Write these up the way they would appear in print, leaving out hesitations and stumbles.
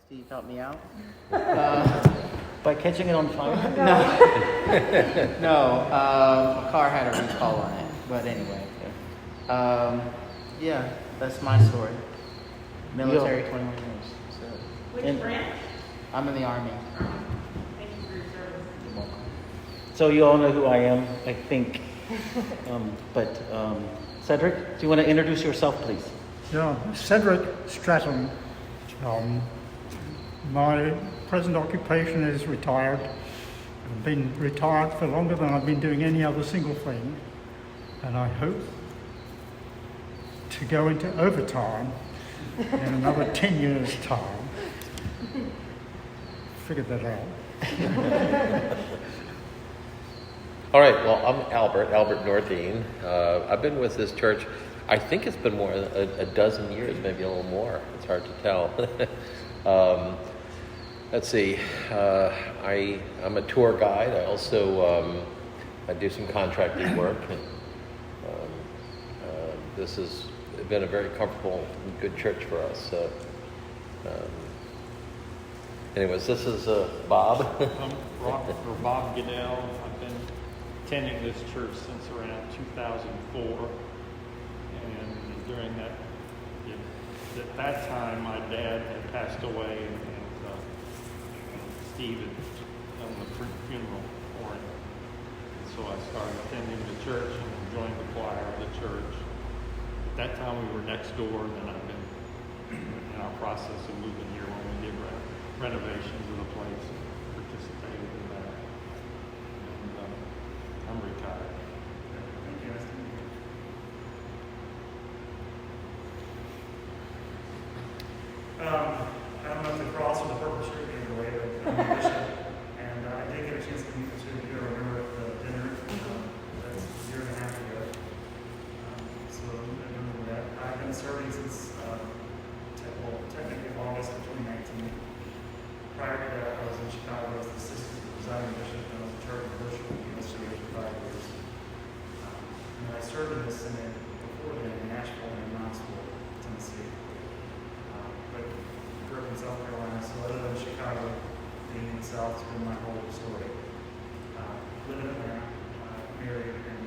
Steve help me out. By catching it on fire? No, my car had a recall on it. But anyway, yeah, that's my story. Military, 21 years. So, Which branch? I'm in the Army. Thank you for your service. You're welcome. So you all know who I am, I think. Cedric, do you want to introduce yourself, please? Yeah, Cedric Stratton. My present occupation is retired. I've been retired for longer than I've been doing any other single thing. And I hope to go into overtime in another 10 years' time. Figured that out. All right, well, I'm Albert Nordine. I've been with this church, I think it's been more than a dozen years, maybe a little more. It's hard to tell. Let's see, I'm a tour guide. I also I do some contracting work. And, this has been a very comfortable and good church for us. Anyways, this is Bob. I'm Bob Goodell. I've been attending this church since around 2004, and during that, at that time, my dad had passed away, and Steve had done the funeral for him. And so I started attending the church and joined the choir of the church. At that time, we were next door, and then I've been in our process of moving here when we did renovations of the place and participated in that. And I'm retired. Thank you. I don't know if the cross or the purple shirt gave it away, but I'm a bishop, and I did get a chance to meet the two of you. I remember at the dinner, that's a year and a half ago. So I remember that. I've been serving since technically August of 2019. Prior to that, I was in Chicago as the assistant presiding bishop, and I was in charge of worship and ministry for 5 years. And I served in the Synod before then in Nashville and in Knoxville, Tennessee. But grew up in South Carolina, so other than Chicago, being in the South has been my whole story. Living in Atlanta, married, and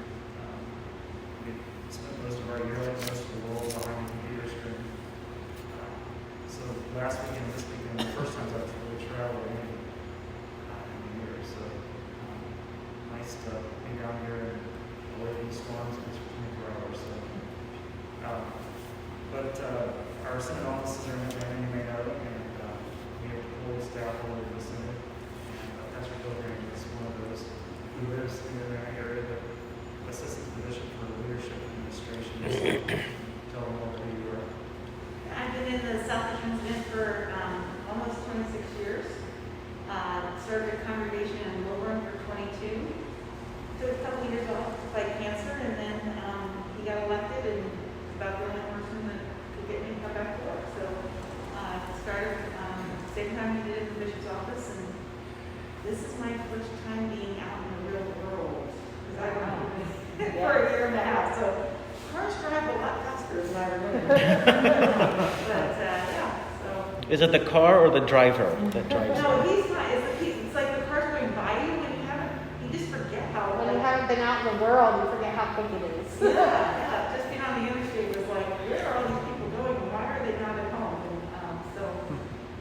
we spent most of our year, like most of the world, behind the computer screen. So last weekend, this weekend, the first time I've really traveled in a year. So nice to be down here and away from the storms and for 24 hours. So, our Synod offices are in Atlanta, you may know, and we have deployed staff all over the Synod. And Pastor Bill Green is one of those who lives in the Atlanta area, but assistant bishop for leadership and administration. So, tell them what you are. I've been in the Southeastern Synod for almost 26 years. Served a congregation in Wilburn for 22. Took a couple years off to fight cancer, and then he got elected, and about the only person that could get me to come back to work. So I started same time he did in the bishop's office, and this is my first time being out in the real world, because I've been for a year and a half. So cars drive a lot faster than I remember. So. Is it the car or the driver that drives it? No, he's not. It's like the car's going by you when you just forget how. When you haven't been out in the world, you forget how quick it is. Yeah. Just being on the interstate was like, where are all these people going? And why are they not at home?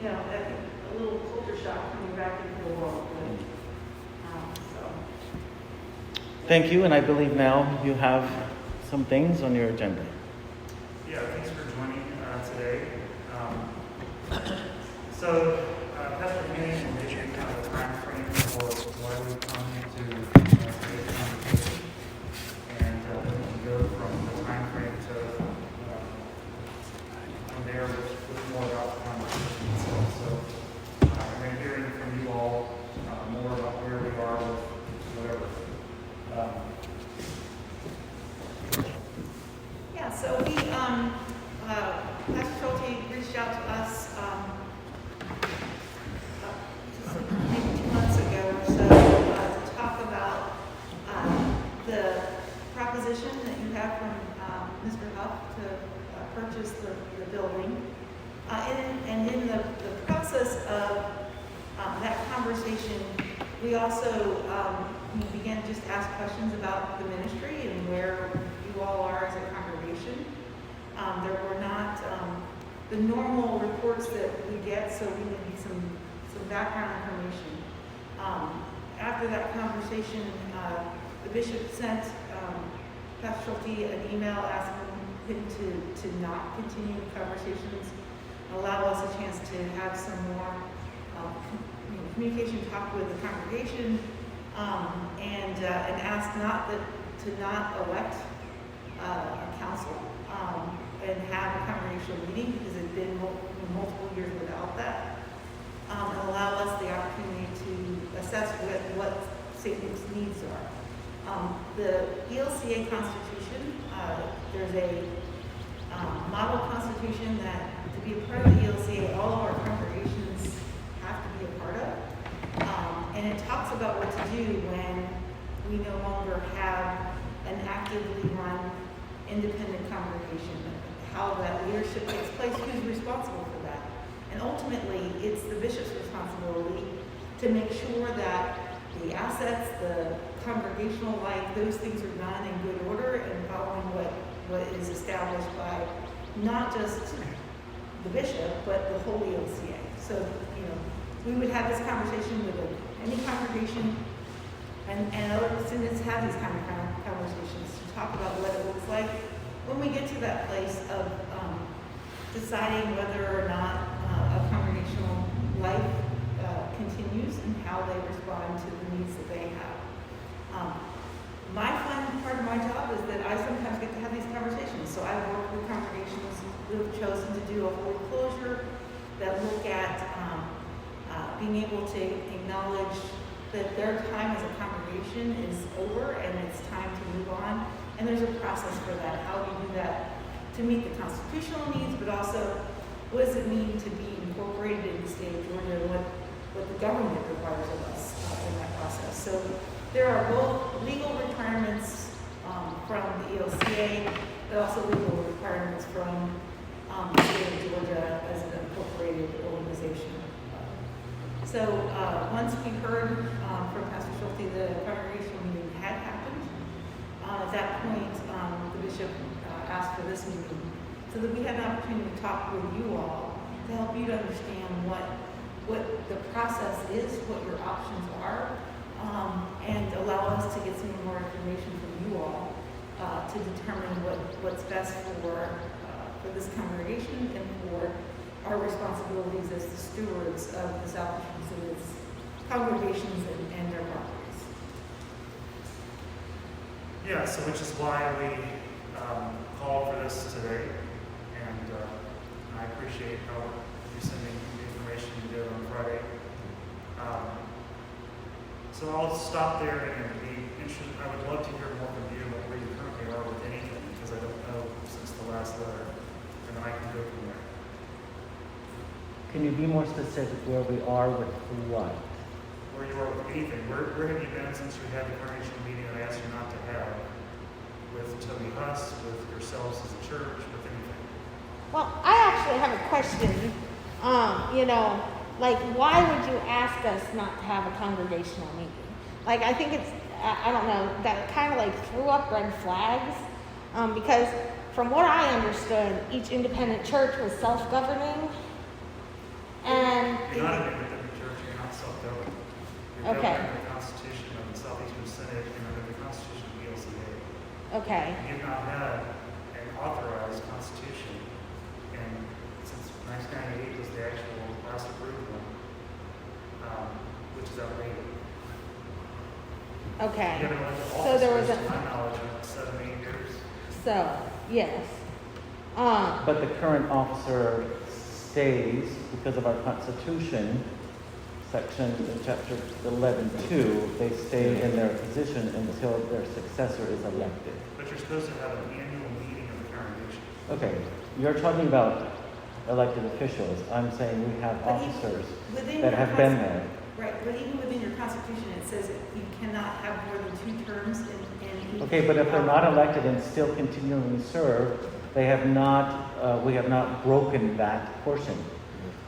And I think a little culture shock coming back into the world. Thank you, and I believe now you have some things on your agenda. Yeah, thanks for joining today. So, Pastor Henning will give you kind of a time frame for why we come to today's conversation, and then we can go from the time frame to from there with more about the conversation itself. So, I'm hearing from you all more about where we are with whatever. So we, Pastor Schulte reached out to us maybe 2 months ago or so to talk about the proposition that you have from Mr. Huff to purchase the building. And in the process That conversation, we also we began to just ask questions about the ministry and where you all are as a congregation. There were not the normal reports that we get, so we need some background information. After that conversation, the bishop sent Pastor Schulte an email asking him to not continue conversations, allow us a chance to have some more communication, talk with the congregation, and ask to not elect a council and have a congregational meeting because it's been multiple years without that, and allow us the opportunity to assess what Satan's needs are. The ELCA Constitution, there's a model constitution that to be a part of the ELCA, all of our congregations have to be a part of. And it talks about what to do when we no longer have an actively run independent congregation, how that leadership takes place, who's responsible for that. And ultimately, it's the bishop's responsibility to make sure that the assets, the congregational life, those things are done in good order and following what is established by not just the bishop, but the whole ELCA. So, we would have this conversation with any congregation, and other synods have these kind of conversations to talk about what it looks like when we get to that place of deciding whether or not a congregational life continues and how they respond to the needs that they have. My fun part of my job is that I sometimes get to have these conversations. So I've worked with congregations who have chosen to do a holy closure that look at being able to acknowledge that their time as a congregation is over and it's time to move on. And there's a process for that, how you do that to meet the constitutional needs, but also what does it mean to be incorporated in the state of Georgia, what the government requires of us in that process. So there are both legal requirements from the ELCA, but also legal requirements from the state of Georgia as an incorporated organization. So once we heard from Pastor Schulte the congregational meeting had happened, at that point the bishop asked for this meeting so that we had an opportunity to talk with you all to help you to understand what the process is, what your options are, and allow us to get some more information from you all to determine what's best for this congregation and for our responsibilities as the stewards of the South Synod's congregations and their properties. Yeah, so which is why we called for this today, and I appreciate how you sending the information you did on Friday. So I'll stop there and be interested. I would love to hear more from you about where you currently are with anything, because I don't know since the last letter, and then I can go from there. Can you be more specific where we are with what? Where you are with anything. Where have you been since you had the congregational meeting that I asked you not to have? With Toby Huss, with yourselves as a church, with anything? Well, I actually have a question. Why would you ask us not to have a congregational meeting? I think it's, I don't know, that kind of threw up red flags. Because from what I understood, each independent church was self-governing. And You're not an independent church, you're not self-governing. You're okay. governed under the Constitution of the Southeastern Synod and under the Constitution of the ELCA. Okay. You've not had an authorized constitution, and since 1998 was the actual last approved one, which is outdated. Okay. You haven't elected So there was officers, to my knowledge, in 7-8 years. So, yes. But the current officer stays, because of our Constitution, chapter 11:2, they stay in their position until their successor is elected. But you're supposed to have an annual meeting of the congregation. Okay, you're talking about elected officials. I'm saying we have But even officers within that your have been there. Right, but even within your constitution, it says that you cannot have more than 2 terms in each. Okay, but if they're not elected and still continuing to serve, they have not, we have not broken that portion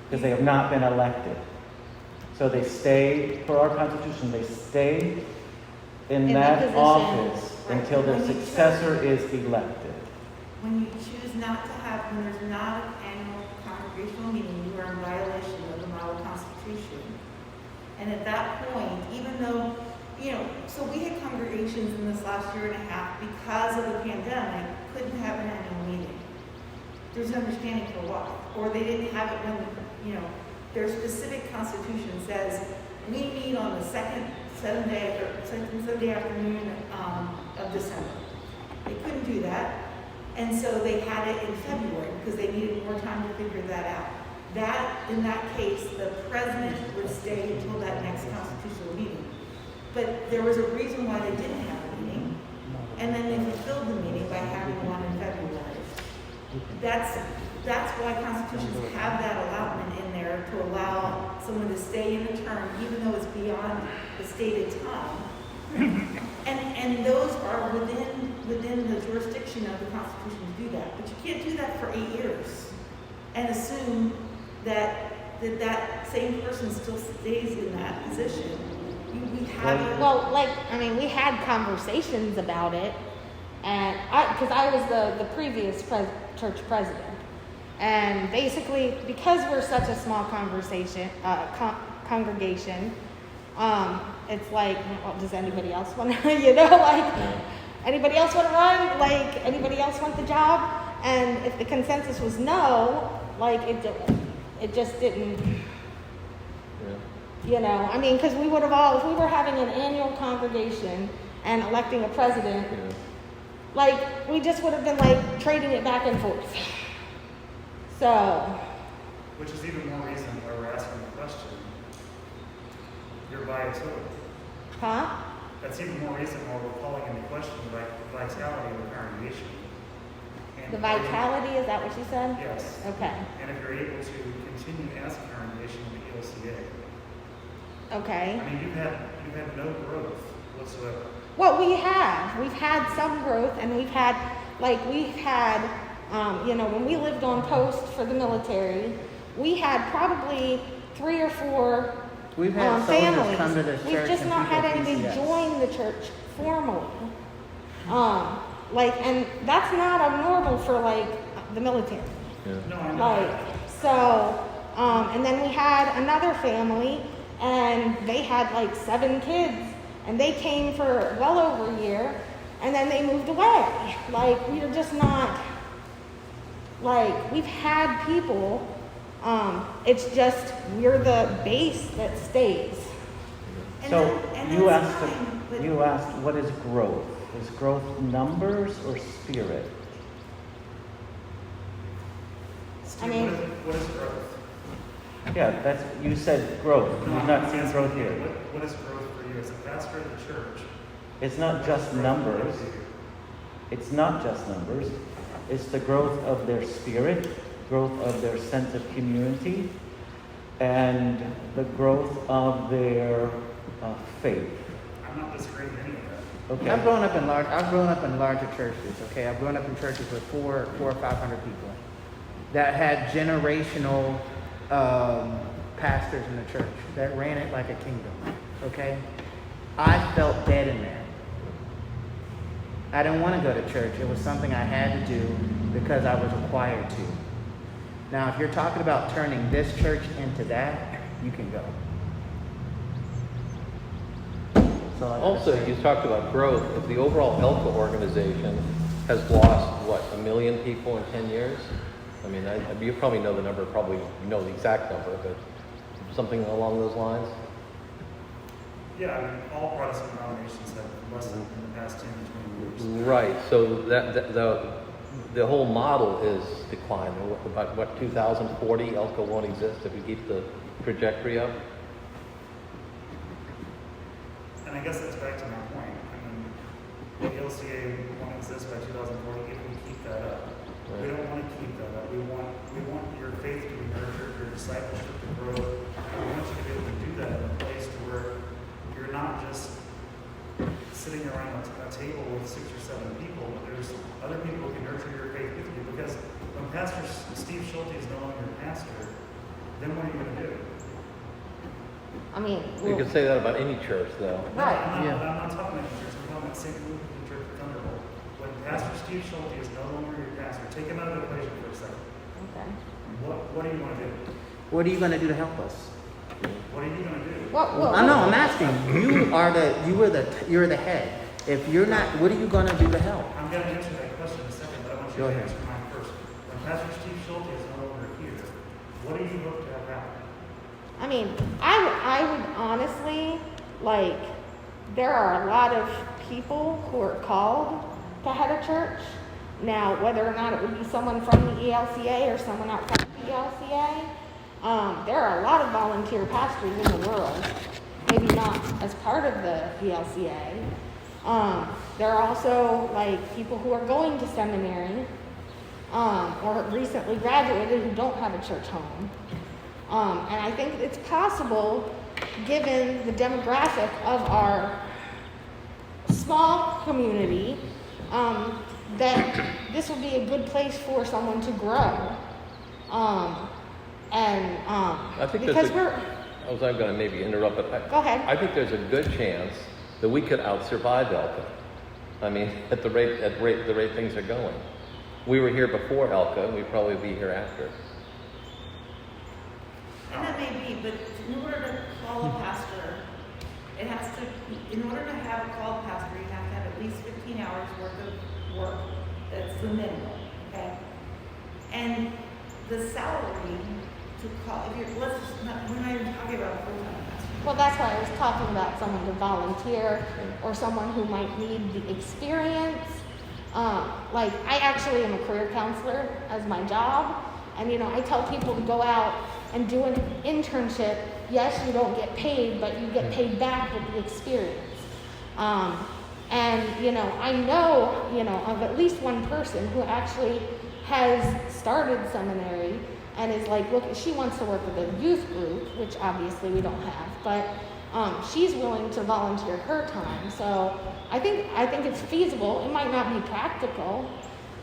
because they have not been elected. So they stay, per our Constitution, they stay in In that that position, office right. until their When you successor is elected. When you choose not to have, when there's not an annual congregational meeting, you are in violation of the model constitution. And at that point, even though, so we had congregations in this last year and a half because of the pandemic, couldn't have an annual meeting. There's an understanding for why. Or they didn't have it when, their specific constitution says, we meet on the second Sunday afternoon of December. They couldn't do that. And so they had it in February because they needed more time to figure that out. In that case, the president would stay until that next constitutional meeting. But there was a reason why they didn't have a meeting. And then they fulfilled the meeting by having one in February. That's why constitutions have that allotment in there to allow someone to stay in a term even though it's beyond the stated time. And those are within the jurisdiction of the Constitution to do that. But you can't do that for 8 years and assume that same person still stays in that position. We have Well, we had conversations about it, and because I was the previous church president, and basically because we're such a small congregation, it's like, well, does anybody else want to, anybody else want to run? Anybody else want the job? And if the consensus was no, it just didn't. Because we would have if we were having an annual congregation and electing a president, we just would have been trading it back and forth. So. Which is even more reason why we're asking the question. Your vitality. Huh? That's even more reason why we're calling into question the vitality of the congregation. And The vitality, is that what you said? Yes. Okay. And if you're able to continue as a congregation in the ELCA. Okay. I mean, you've had no growth whatsoever. Well, we've had some growth, and we've had, when we lived on post for the military, we had probably 3 or 4 We've had soldiers families. come to this church. We've just and not people had anybody PCS. join the church formally. And that's not abnormal for the military. No, I know. And then we had another family, and they had 7 kids, and they came for well over a year, and then they moved away. We're just not, we've had people, it's just, we're the base that stays. So and you that's asked, fine, but- you asked, what is growth? Is growth numbers or spirit? Steve, I mean- what is growth? Yeah, you said growth. No, You've I'm not seen asking growth you, here. What is growth for you as a pastor of the church? It's not just numbers. It's not just numbers. It's the growth of their spirit, growth of their sense of community, and the growth of their faith. I'm not disagreeing with any of that. Okay. I've grown up in larger churches. Okay, I've grown up in churches with 400 or 500 people that had generational pastors in the church that ran it like a kingdom. Okay, I felt dead in that. I didn't want to go to church. It was something I had to do because I was required to. Now, if you're talking about turning this church into that, you can go. So Also, you talked about growth. If the overall ELCA organization has lost, 1 million people in 10 years? I mean, you probably know the number, probably know the exact number, but something along those lines? Yeah, I mean, all Protestant denominations have lessened in the past 10 to 20 years. Right, so the whole model is declining. About 2040, ELCA won't exist if we keep the trajectory up? And I guess that's back to my point. I mean, the LCA won't exist by 2040 if we keep that up. We don't want to keep that up. We want your faith to be nurtured, your discipleship to grow. And we want you to be able to do that in a place to where you're not just sitting around a table with 6 or 7 people, but there's other people who can nurture your faith with you. Because when Pastor Steve Schulte is no longer your pastor, then what are you going to do? I mean, You can say that about any church, though. right. I'm Yeah. not talking about the church, I'm talking about St. Luke's Church of Thunderbolt. When Pastor Steve Schulte is no longer your pastor, take him out of the equation for a second. Okay. What do you want to do? What are you going to do to help us? What are you going to do? Well, I know. I'm asking. You're the head. If you're not, what are you going to do to help? I'm going to answer that question in a second, but I want you Go to ahead. answer mine first. When Pastor Steve Schulte is no longer here, what do you hope to have happen? I mean, I would honestly, like, there are a lot of people who are called to head a church. Now, whether or not it would be someone from the ELCA or someone outside the ELCA, there are a lot of volunteer pastors in the world, maybe not as part of the ELCA. There are also, like, people who are going to seminary or recently graduated who don't have a church home. And I think it's possible, given the demographic of our small community, that this would be a good place for someone to grow. I think because I was going to maybe interrupt, but go ahead. I think there's a good chance that we could out-survive ELCA. I mean, at the rate things are going. We were here before ELCA, and we'd probably be here after. And that may be, but in order to call a pastor, it has to, in order to have a called pastor, you have to have at least 15 hours worth of work. That's the minimum, okay? And the salary to call, if you're, let's just not, we're not even talking about a full-time pastor. Well, that's why I was talking about someone to volunteer or someone who might need the experience. Like, I actually am a career counselor as my job. And, you know, I tell people to go out and do an internship. Yes, you don't get paid, but you get paid back with the experience. And, you know, I know, you know, of at least one person who actually has started seminary and is like, look, she wants to work with a youth group, which obviously we don't have, but she's willing to volunteer her time. So I think it's feasible. It might not be practical,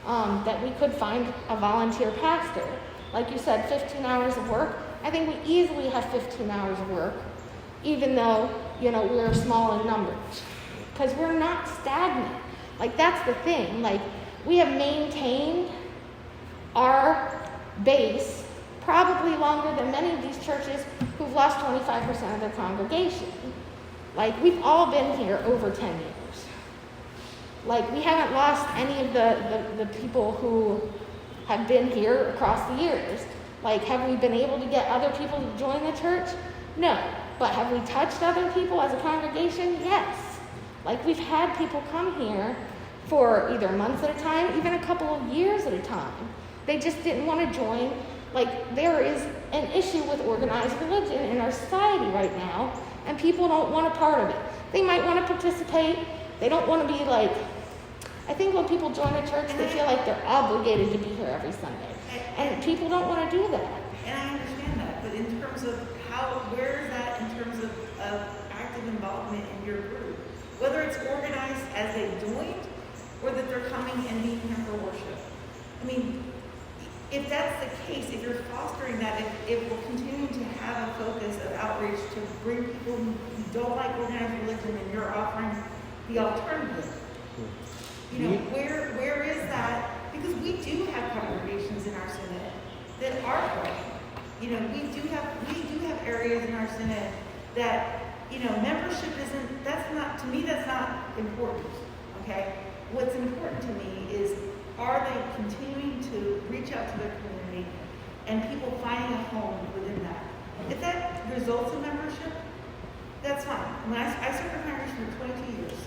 that we could find a volunteer pastor. Like you said, 15 hours of work. I think we easily have 15 hours of work, even though, you know, we're small in numbers. Because we're not stagnant. Like, that's the thing. Like, we have maintained our base probably longer than many of these churches who've lost 25% of their congregation. Like, we've all been here over 10 years. Like, we haven't lost any of the people who have been here across the years. Like, have we been able to get other people to join the church? No. But have we touched other people as a congregation? Yes. Like, we've had people come here for either months at a time, even a couple of years at a time. They just didn't want to join. Like, there is an issue with organized religion in our society right now, and people don't want a part of it. They might want to participate. They don't want to be like, I think when people join a church, they feel like they're obligated to be here every Sunday. And people don't want to do that. And I understand that, but in terms of where is that in terms of active involvement in your group? Whether it's organized as they joined or that they're coming and being here for worship. I mean, if that's the case, if you're fostering that, it will continue to have a focus of outreach to bring people who don't like organized religion, and you're offering the alternative. You know, where is that? Because we do have congregations in our synod that are growing. You know, we do have areas in our synod that, you know, membership isn't, to me, that's not important, okay? What's important to me is, are they continuing to reach out to their community and people finding a home within that? If that results in membership, that's fine. I mean, I served a congregation for 22 years.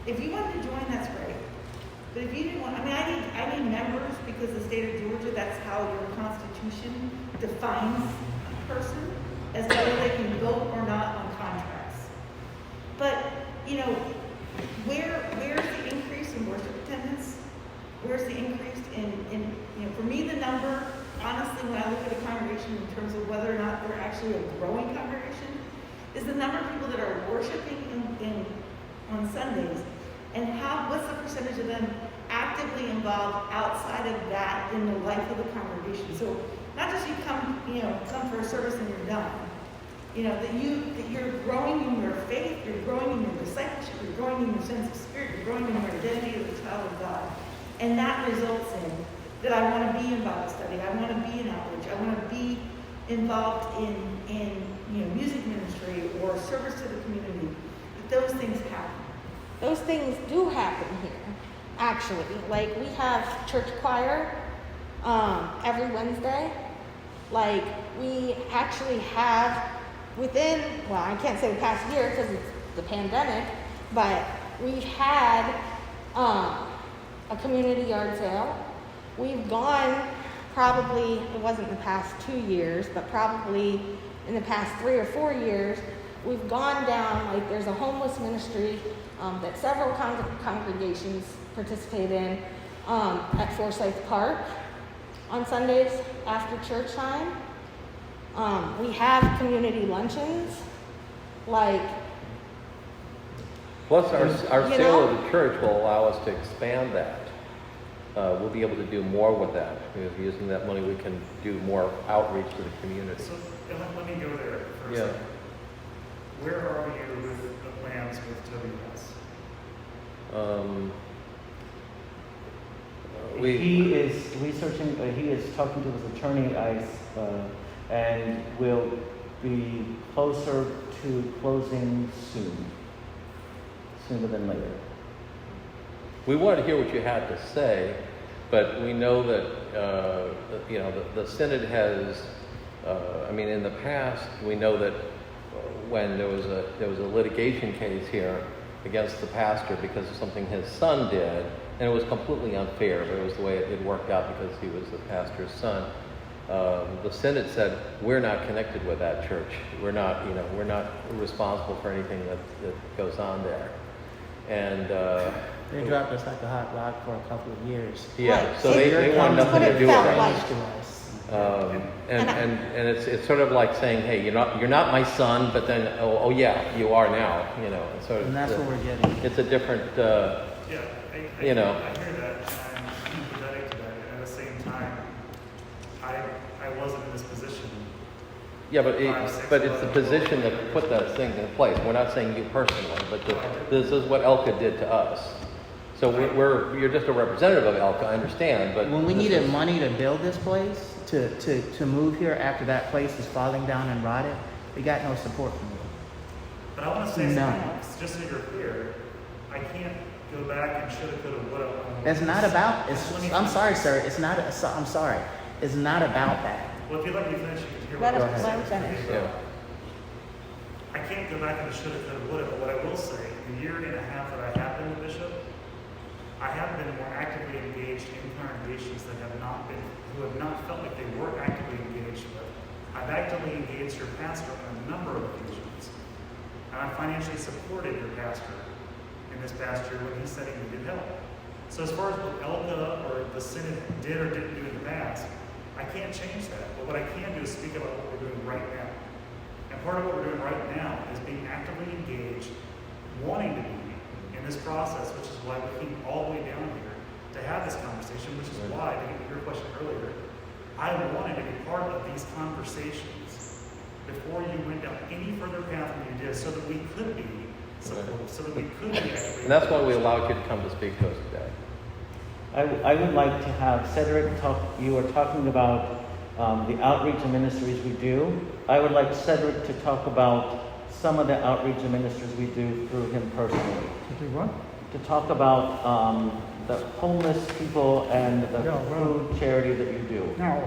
If you wanted to join, that's great. But if you didn't want, I mean, I need members because the state of Georgia, that's how your constitution defines a person as to whether they can vote or not on contracts. But, you know, where's the increase in worship attendance? Where's the increase in, you know, for me, the number, honestly, when I look at a congregation in terms of whether or not they're actually a growing congregation, is the number of people that are worshiping on Sundays, and what's the percentage of them actively involved outside of that in the life of the congregation. So not just you come for a service and you're done, You know, that you're growing in your faith, you're growing in your discipleship, you're growing in your sense of spirit, you're growing in your identity as a child of God. And that results in that I want to be in Bible study, I want to be in outreach, I want to be involved in music ministry or service to the community. That those things happen. Those things do happen here, actually. Like, we have church choir every Wednesday. Like, we actually have within, well, I can't say the past year because it's the pandemic, but we've had a community yard sale. We've gone probably, it wasn't the past 2 years, but probably in the past 3 or 4 years, we've gone down, like there's a homeless ministry that several congregations participate in at Forsyth Park on Sundays after church time. We have community luncheons, like. Plus, our You sale know? of the church will allow us to expand that. We'll be able to do more with that. Because using that money, we can do more outreach to the community. So let me go there for a Yeah. second. Where are you with the plans with WS? He is researching, he is talking to his attorney, and will be closer to closing sooner than later. We wanted to hear what you had to say, but we know that the Synod has. In the past, we know that when there was a litigation case here against the pastor because of something his son did, and it was completely unfair, but it was the way it worked out because he was the pastor's son. The Synod said, we're not connected with that church. We're not responsible for anything that goes on there. And They dropped us like a hot rock for a couple of years. yeah, Right. so they want That's nothing what to it do with felt it. like. To us. And it's sort of like saying, hey, you're not my son, but then oh yeah, you are now. It's sort of. And that's what we're getting. It's a different. Yeah, I You know. I hear that, and I'm empathetic to that, and at the same time, I wasn't in this position. Yeah, but 5, 6, but it's the 11, position 12, that put those things in place. We're not saying you personally, but this is what Elka did to us. So you're just a representative of Elka, I understand, but When we this needed is- money to build this place, to move here after that place is falling down and rotted, we got no support from you. But I want to say No. something else, just so you're clear. I can't go back and shoulda, coulda, woulda. It's not about. I'm sorry, sir. It's not. I'm sorry. It's not about that. Well, if you'd let me finish, you can hear Let what him- I'm let saying. him finish. Yeah. I can't go back and shoulda, coulda, woulda, but what I will say, the year and a half that I have been a bishop, I have been more actively engaged in congregations that who have not felt like they were actively engaged with. I've actively engaged your pastor on a number of occasions, and I financially supported your pastor in this past year when he said he needed help. So as far as what Elka or the Synod did or didn't do in the past, I can't change that. But what I can do is speak about what we're doing right now. And part of what we're doing right now is being actively engaged, wanting to be in this process, which is why we came all the way down here to have this conversation, which is why, to get to your question earlier, I wanted to be part of these conversations before you went down any further path than you did, so that we could be supportive, so that we could be actively. And that's why we allowed you to come to speak to us today. I would like to have Cedric talk. You are talking about the outreach and ministries we do. I would like Cedric to talk about some of the outreach and ministries we do through him personally. To do what? To talk about the homeless people and the Yeah, well- food charity that you do. Now,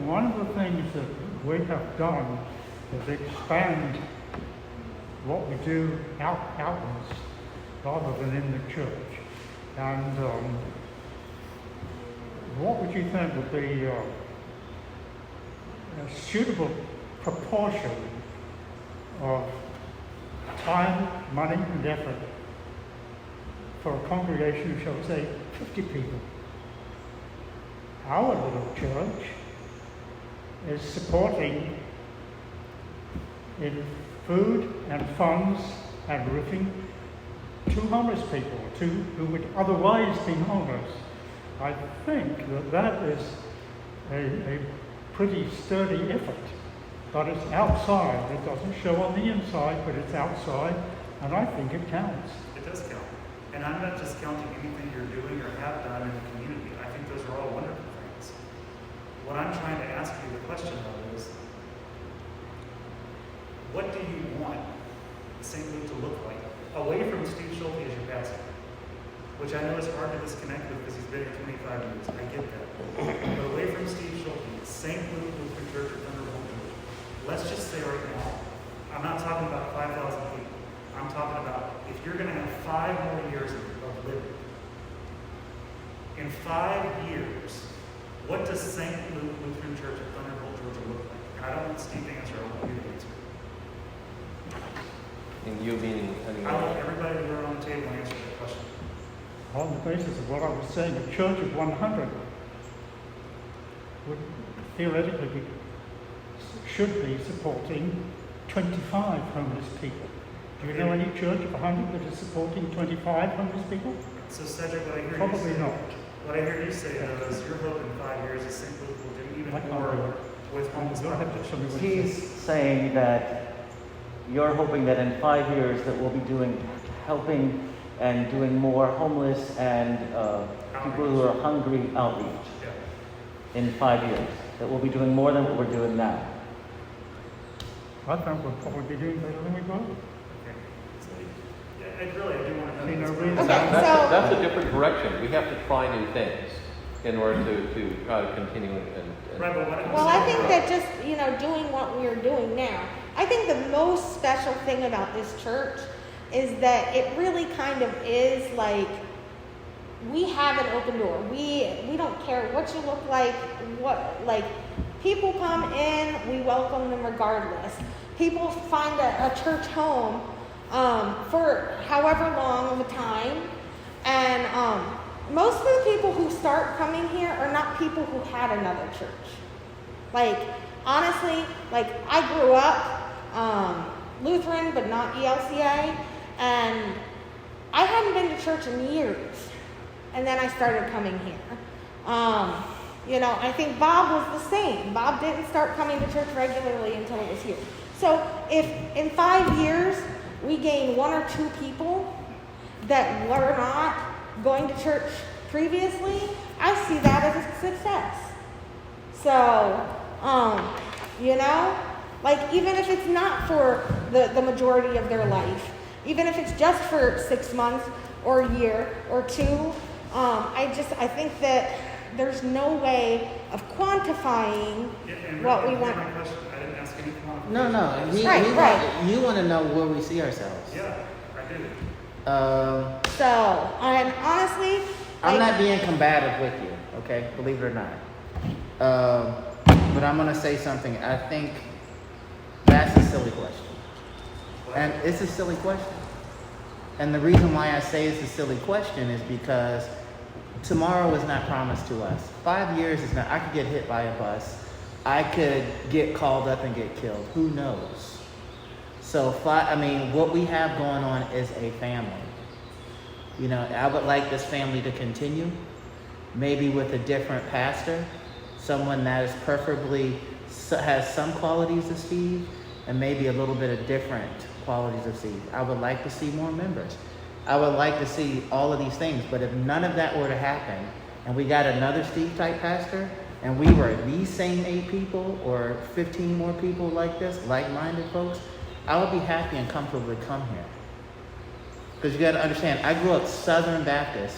one of the things that we have done is expand what we do outwards rather than in the church. And what would you think would be a suitable proportion of time, money, and effort for a congregation of, shall we say, 50 people? Our little church is supporting in food and funds and roofing 2 homeless people, 2 who would otherwise be homeless. I think that is a pretty sturdy effort. But it's outside. It doesn't show on the inside, but it's outside, and I think it counts. It does count. And I'm not discounting anything you're doing or have done in the community. I think those are all wonderful things. What I'm trying to ask you the question of is, what do you want St. Luke to look like? Away from Steve Schulte as your pastor, which I know is hard to disconnect with because he's been here 25 years. I get that. But away from Steve Schulte, St. Luke Lutheran Church of Thunderbolt, let's just say right now, I'm not talking about 5,000 people. I'm talking about if you're going to have 5 more years of living. In 5 years, what does St. Luke Lutheran Church of Thunderbolt, Georgia look like? And I don't want Steve to answer, I want you to answer. And you meaning I want everybody around the table to answer that question. On the basis of what I was saying, a church of 100 would theoretically should be supporting 25 homeless people. Do you know any church of 100 that is supporting 25 homeless people? So Cedric, what I hear Probably you say, not. what I hear you say though is you're hoping in 5 years that St. Luke will do even I can't more do it. with homeless You'll have to population. tell me what it He's is. saying that you're hoping that in 5 years that we'll be helping and doing more homeless and people who are hungry outreach Yeah. in 5 years. That we'll be doing more than what we're doing now. I think we'll probably be doing better than we will. Okay. So, yeah, I do want to See no know. reason. Okay, that's so- a different direction. We have to try new things in order to try to continue and Right, but what Well, I think that just, doing what we're doing now, I think the most special thing about this church is that it really kind of is like, we have an open door. We don't care what you look like, people come in, we welcome them regardless. People find a church home for however long of a time, and most of the people who start coming here are not people who had another church. Honestly, I grew up Lutheran, but not ELCA, and I hadn't been to church in years, and then I started coming here. I think Bob was the same. Bob didn't start coming to church regularly until it was here. So if in 5 years we gain 1 or 2 people that were not going to church previously, I see that as a success. So, even if it's not for the majority of their life, even if it's just for 6 months or a year or 2, I think that there's no way of quantifying Yeah, and what we really, want. my question, I didn't ask any quantification. No. Right. You want to know where we see ourselves. Yeah, I do. So, and honestly, I'm not being combative with you, okay? Believe it or not. But I'm going to say something. I think that's a silly question. And it's a silly question. And the reason why I say it's a silly question is because tomorrow is not promised to us. 5 years is not. I could get hit by a bus. I could get called up and get killed. Who knows? So, what we have going on is a family. I would like this family to continue, maybe with a different pastor, someone that is preferably has some qualities of Steve and maybe a little bit of different qualities of Steve. I would like to see more members. I would like to see all of these things, but if none of that were to happen and we got another Steve type pastor and we were these same 8 people or 15 more people like this, like-minded folks, I would be happy and comfortable to come here. Because you got to understand, I grew up Southern Baptist,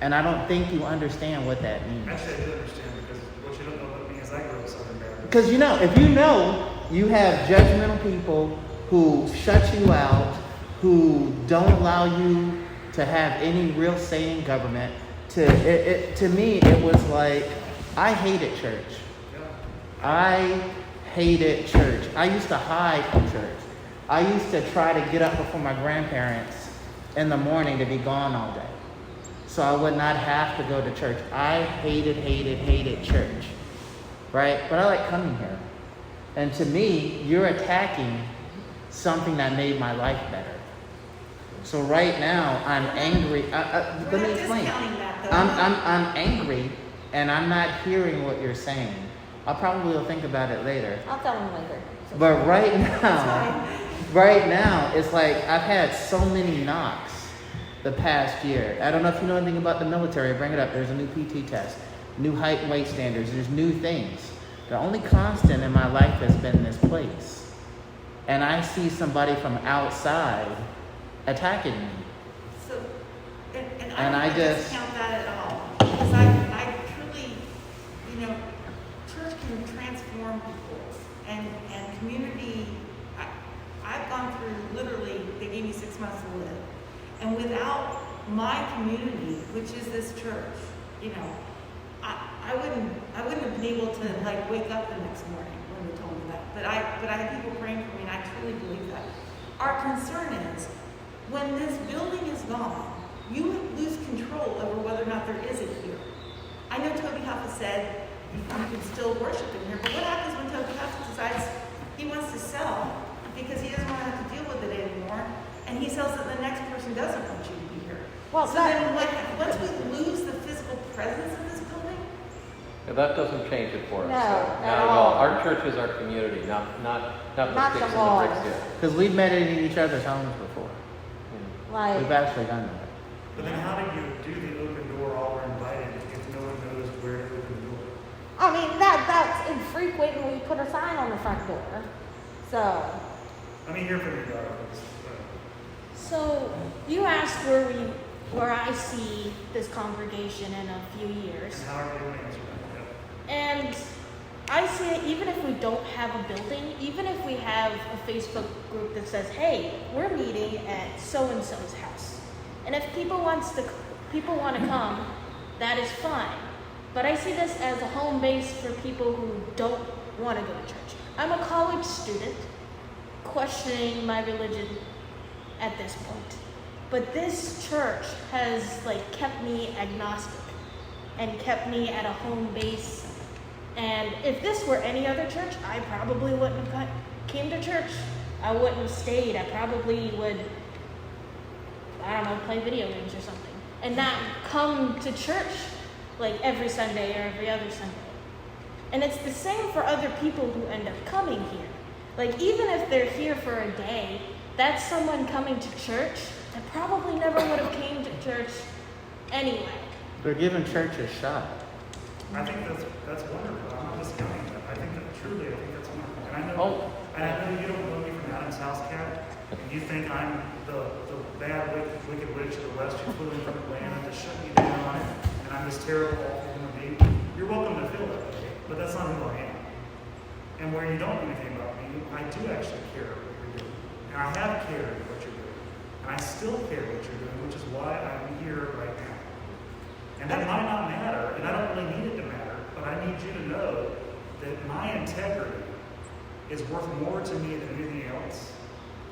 and I don't think you understand what that means. Actually, I do understand because what you don't know about me is I grew up Southern Baptist. Because if you have judgmental people who shut you out, who don't allow you to have any real say in government, to me, it was like, I hated church. I hated church. I used to hide from church. I used to try to get up before my grandparents in the morning to be gone all day, so I would not have to go to church. I hated church, right? But I like coming here. And to me, you're attacking something that made my life better. So right now, I'm angry. Let me explain. I'm angry, and I'm not hearing what you're saying. I'll probably will think about it later. I'll tell him later. But right That's now, fine. right now, it's like I've had so many knocks the past year. I don't know if you know anything about the military. Bring it up. There's a new PT test, new height and weight standards. There's new things. The only constant in my life has been this place. And I see somebody from outside attacking me. So, and And I I don't just- discount that at all. Because I truly, church can transform people and community. I've gone through literally, they gave me 6 months to live. And without my community, which is this church, I wouldn't have been able to wake up the next morning when they told me that. But I had people praying for me, and I truly believe that. Our concern is when this building is gone, you lose control over whether or not there is it here. I know Toby Huffa said you can still worship in here, but what happens when Toby Huffa decides he wants to sell because he doesn't want to have to deal with it anymore, and he sells it, the next person doesn't want you to be here? Well, So then, once we lose the physical presence of this building, Yeah, that doesn't change it for us. No, Not at at all. all. Our church is our community, not the Not sticks the and the bricks walls. here. Because we've met in each other's homes before. Like, We've actually done that. But then how do you do the open door all are invited if no one knows where to open the door? I mean, that's infrequent when we put a sign on the front door. So, Let me hear from you, Dr. so you asked where I see this congregation in a few years. And how are you going to answer that? And I see it even if we don't have a building, even if we have a Facebook group that says, hey, we're meeting at so-and-so's house. And if people want to come, that is fine. But I see this as a home base for people who don't want to go to church. I'm a college student questioning my religion at this point. But this church has kept me agnostic and kept me at a home base. And if this were any other church, I probably wouldn't have came to church. I wouldn't have stayed. I probably would, play video games or something. And not come to church every Sunday or every other Sunday. And it's the same for other people who end up coming here. Even if they're here for a day, that's someone coming to church that probably never would have came to church anyway. They're giving church a shot. I think that's wonderful. I'm not discounting that. I think that's wonderful. And I Oh. know you don't know me from Adam's house, Cat. And you think I'm the bad, wicked witch of the West who flew in from Atlanta to shut you down, and I'm this terrible, awful human being. You're welcome to feel that way, but that's not who I am. And where you don't know anything about me, I do actually care what you're doing. And I have cared what you're doing. And I still care what you're doing, which is why I'm here right now. And that might not matter, and I don't really need it to matter, but I need you to know that my integrity is worth more to me than anything else.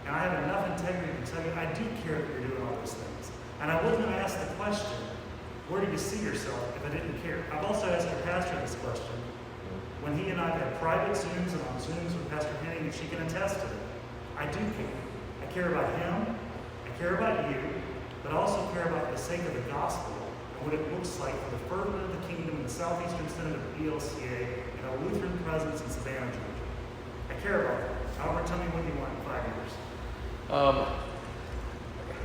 And I have enough integrity to tell you I do care that you're doing all those things. And I wouldn't have asked the question, where do you see yourself, if I didn't care? I've also asked your pastor this question when he and I have had private Zooms and on Zooms with Pastor Henning, and she can attest to it. I do care. I care about him, I care about you, but I also care about the sake of the gospel and what it looks like for the furtherance of the kingdom in the Southeastern Synod of the ELCA and a Lutheran presence in Savannah, Georgia. I care about that. However, tell me what you want in 5 years.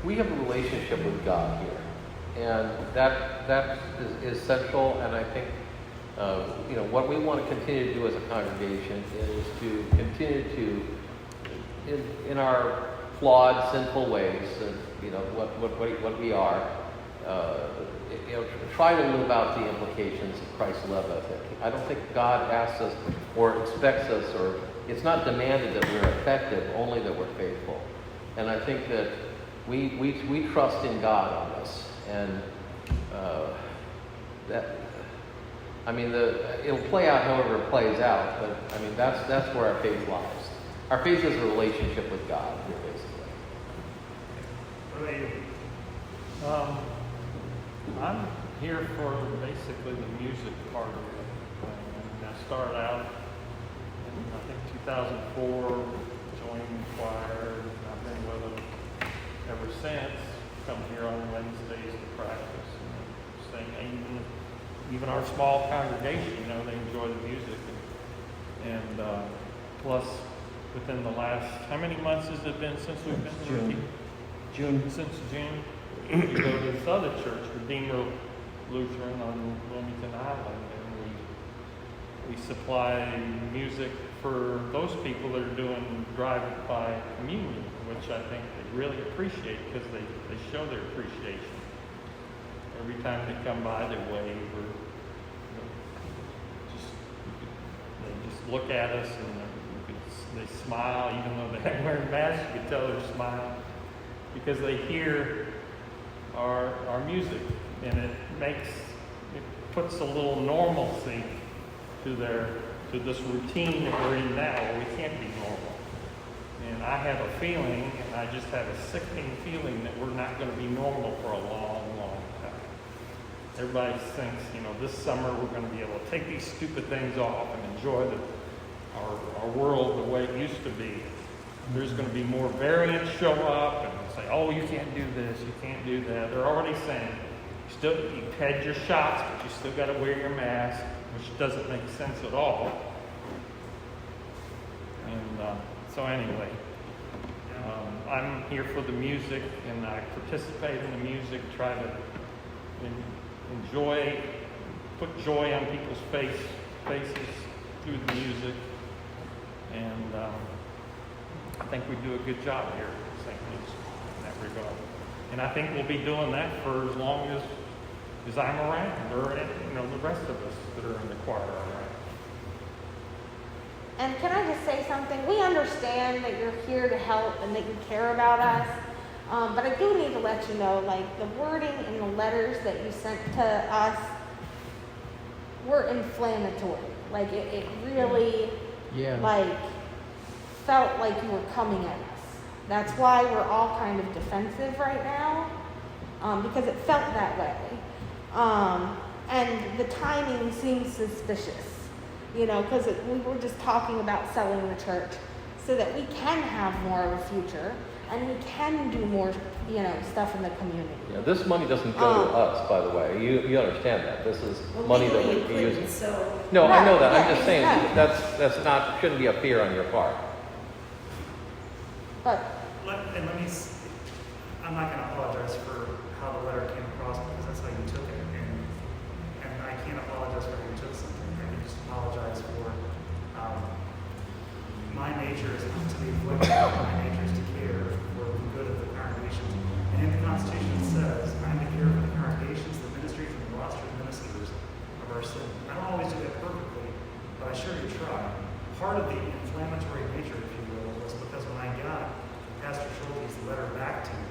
We have a relationship with God here, and that is central. And I think what we want to continue to do as a congregation is to continue to, in our flawed, sinful ways, what we are, try to live out the implications of Christ's love ethic. I don't think God asks us or expects us, or it's not demanded that we're effective, only that we're faithful. And I think that we trust in God on this, and it'll play out however it plays out. But that's where our faith lies. Our faith is a relationship with God, basically. What about you? I'm here for basically the music part of it. And I started out in, I think, 2004, joined the choir, and I've been with them ever since. Come here on Wednesdays to practice and sing. Even our small congregation, they enjoy the music. And And plus, within the last, how many months has it been since we've been working? June. Since June. We go to this other church, Redeemer Lutheran on Wilmington Island, and we supply music for those people that are doing drive-by communion, which I think they really appreciate because they show their appreciation. Every time they come by, they wave or they just look at us and they smile, even though they're wearing masks. You can tell they're smiling because they hear our music, and it puts a little normalcy to this routine that we're in now, where we can't be normal. And I have a feeling, and I just have a sickening feeling, that we're not going to be normal for a long, long time. Everybody thinks, this summer we're going to be able to take these stupid things off and enjoy our world the way it used to be. There's going to be more variants show up and say, oh, you can't do this, you can't do that. They're already saying, you've had your shots, but you still got to wear your mask, which doesn't make sense at all. And so anyway, I'm here for the music, and I participate in the music, try to put joy on people's faces through the music, and I think we do a good job here at St. Luke's in that regard. And I think we'll be doing that for as long as I'm around, or the rest of us that are in the choir are around. And can I just say something? We understand that you're here to help and that you care about us, but I do need to let you know, the wording in the letters that you sent to us were inflammatory. It really, felt like you were coming at us. That's why we're all kind of defensive right now, because it felt that way. And the timing seems suspicious, because we were just talking about selling the church so that we can have more of a future and we can do more, stuff in the community. Yeah, this money doesn't go to us, by the way. You understand that. This is money that we're using. So No, I know that. Yeah, I'm just saying exactly. that's shouldn't be a fear on your part. But I'm not going to apologize for how the letter came across because that's how you took it, and I can't apologize for how you took something. I can just apologize for my nature is not to be afflicted. My nature is to care for the good of the congregation. And in the Constitution it says, I am to care for the congregations, the ministries, and the roster of ministers of our synod. I don't always do that perfectly, but I sure do try. Part of the inflammatory nature, if you will, was because when I got Pastor Schulte's letter back to me,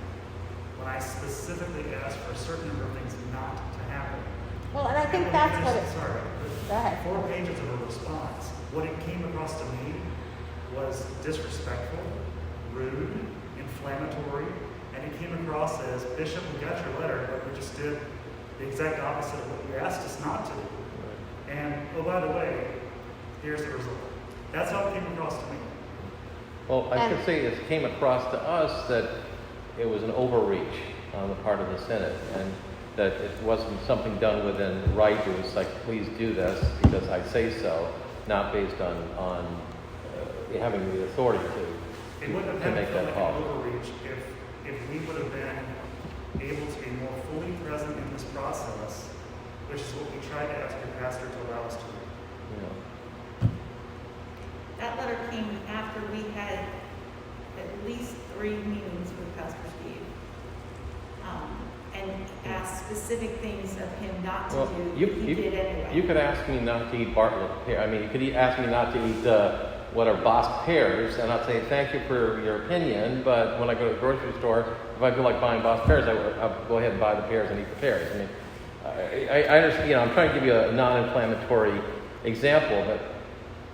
when I specifically asked for a certain number of things not to happen. Well, and I think that's what it... Sorry. Go ahead. 4 pages of a response. What it came across to me was disrespectful, rude, inflammatory, and it came across as, Bishop, we got your letter, but we just did the exact opposite of what you asked us not to do. And, oh, by the way, here's the result. That's how it came across to me. Well, I could say it came across to us that it was an overreach on the part of the Synod, and that it wasn't something done within right. It was like, please do this because I say so, not based on having the authority It wouldn't have to had make to feel that like call. an overreach if we would have been able to be more fully present in this process, which is what we tried to ask your pastor to allow us to do. that letter came after we had at least 3 meetings with Pastor Steve. And asked specific things of him not to do. He did anyway. You could ask me not to eat Bartlett pear. I mean, you could ask me not to eat what are Boss pears, and I'd say thank you for your opinion. But when I go to the grocery store, if I feel like buying Boss pears, I'll go ahead and buy the pears and eat the pears. I mean, I understand. I'm trying to give you a non-inflammatory example, but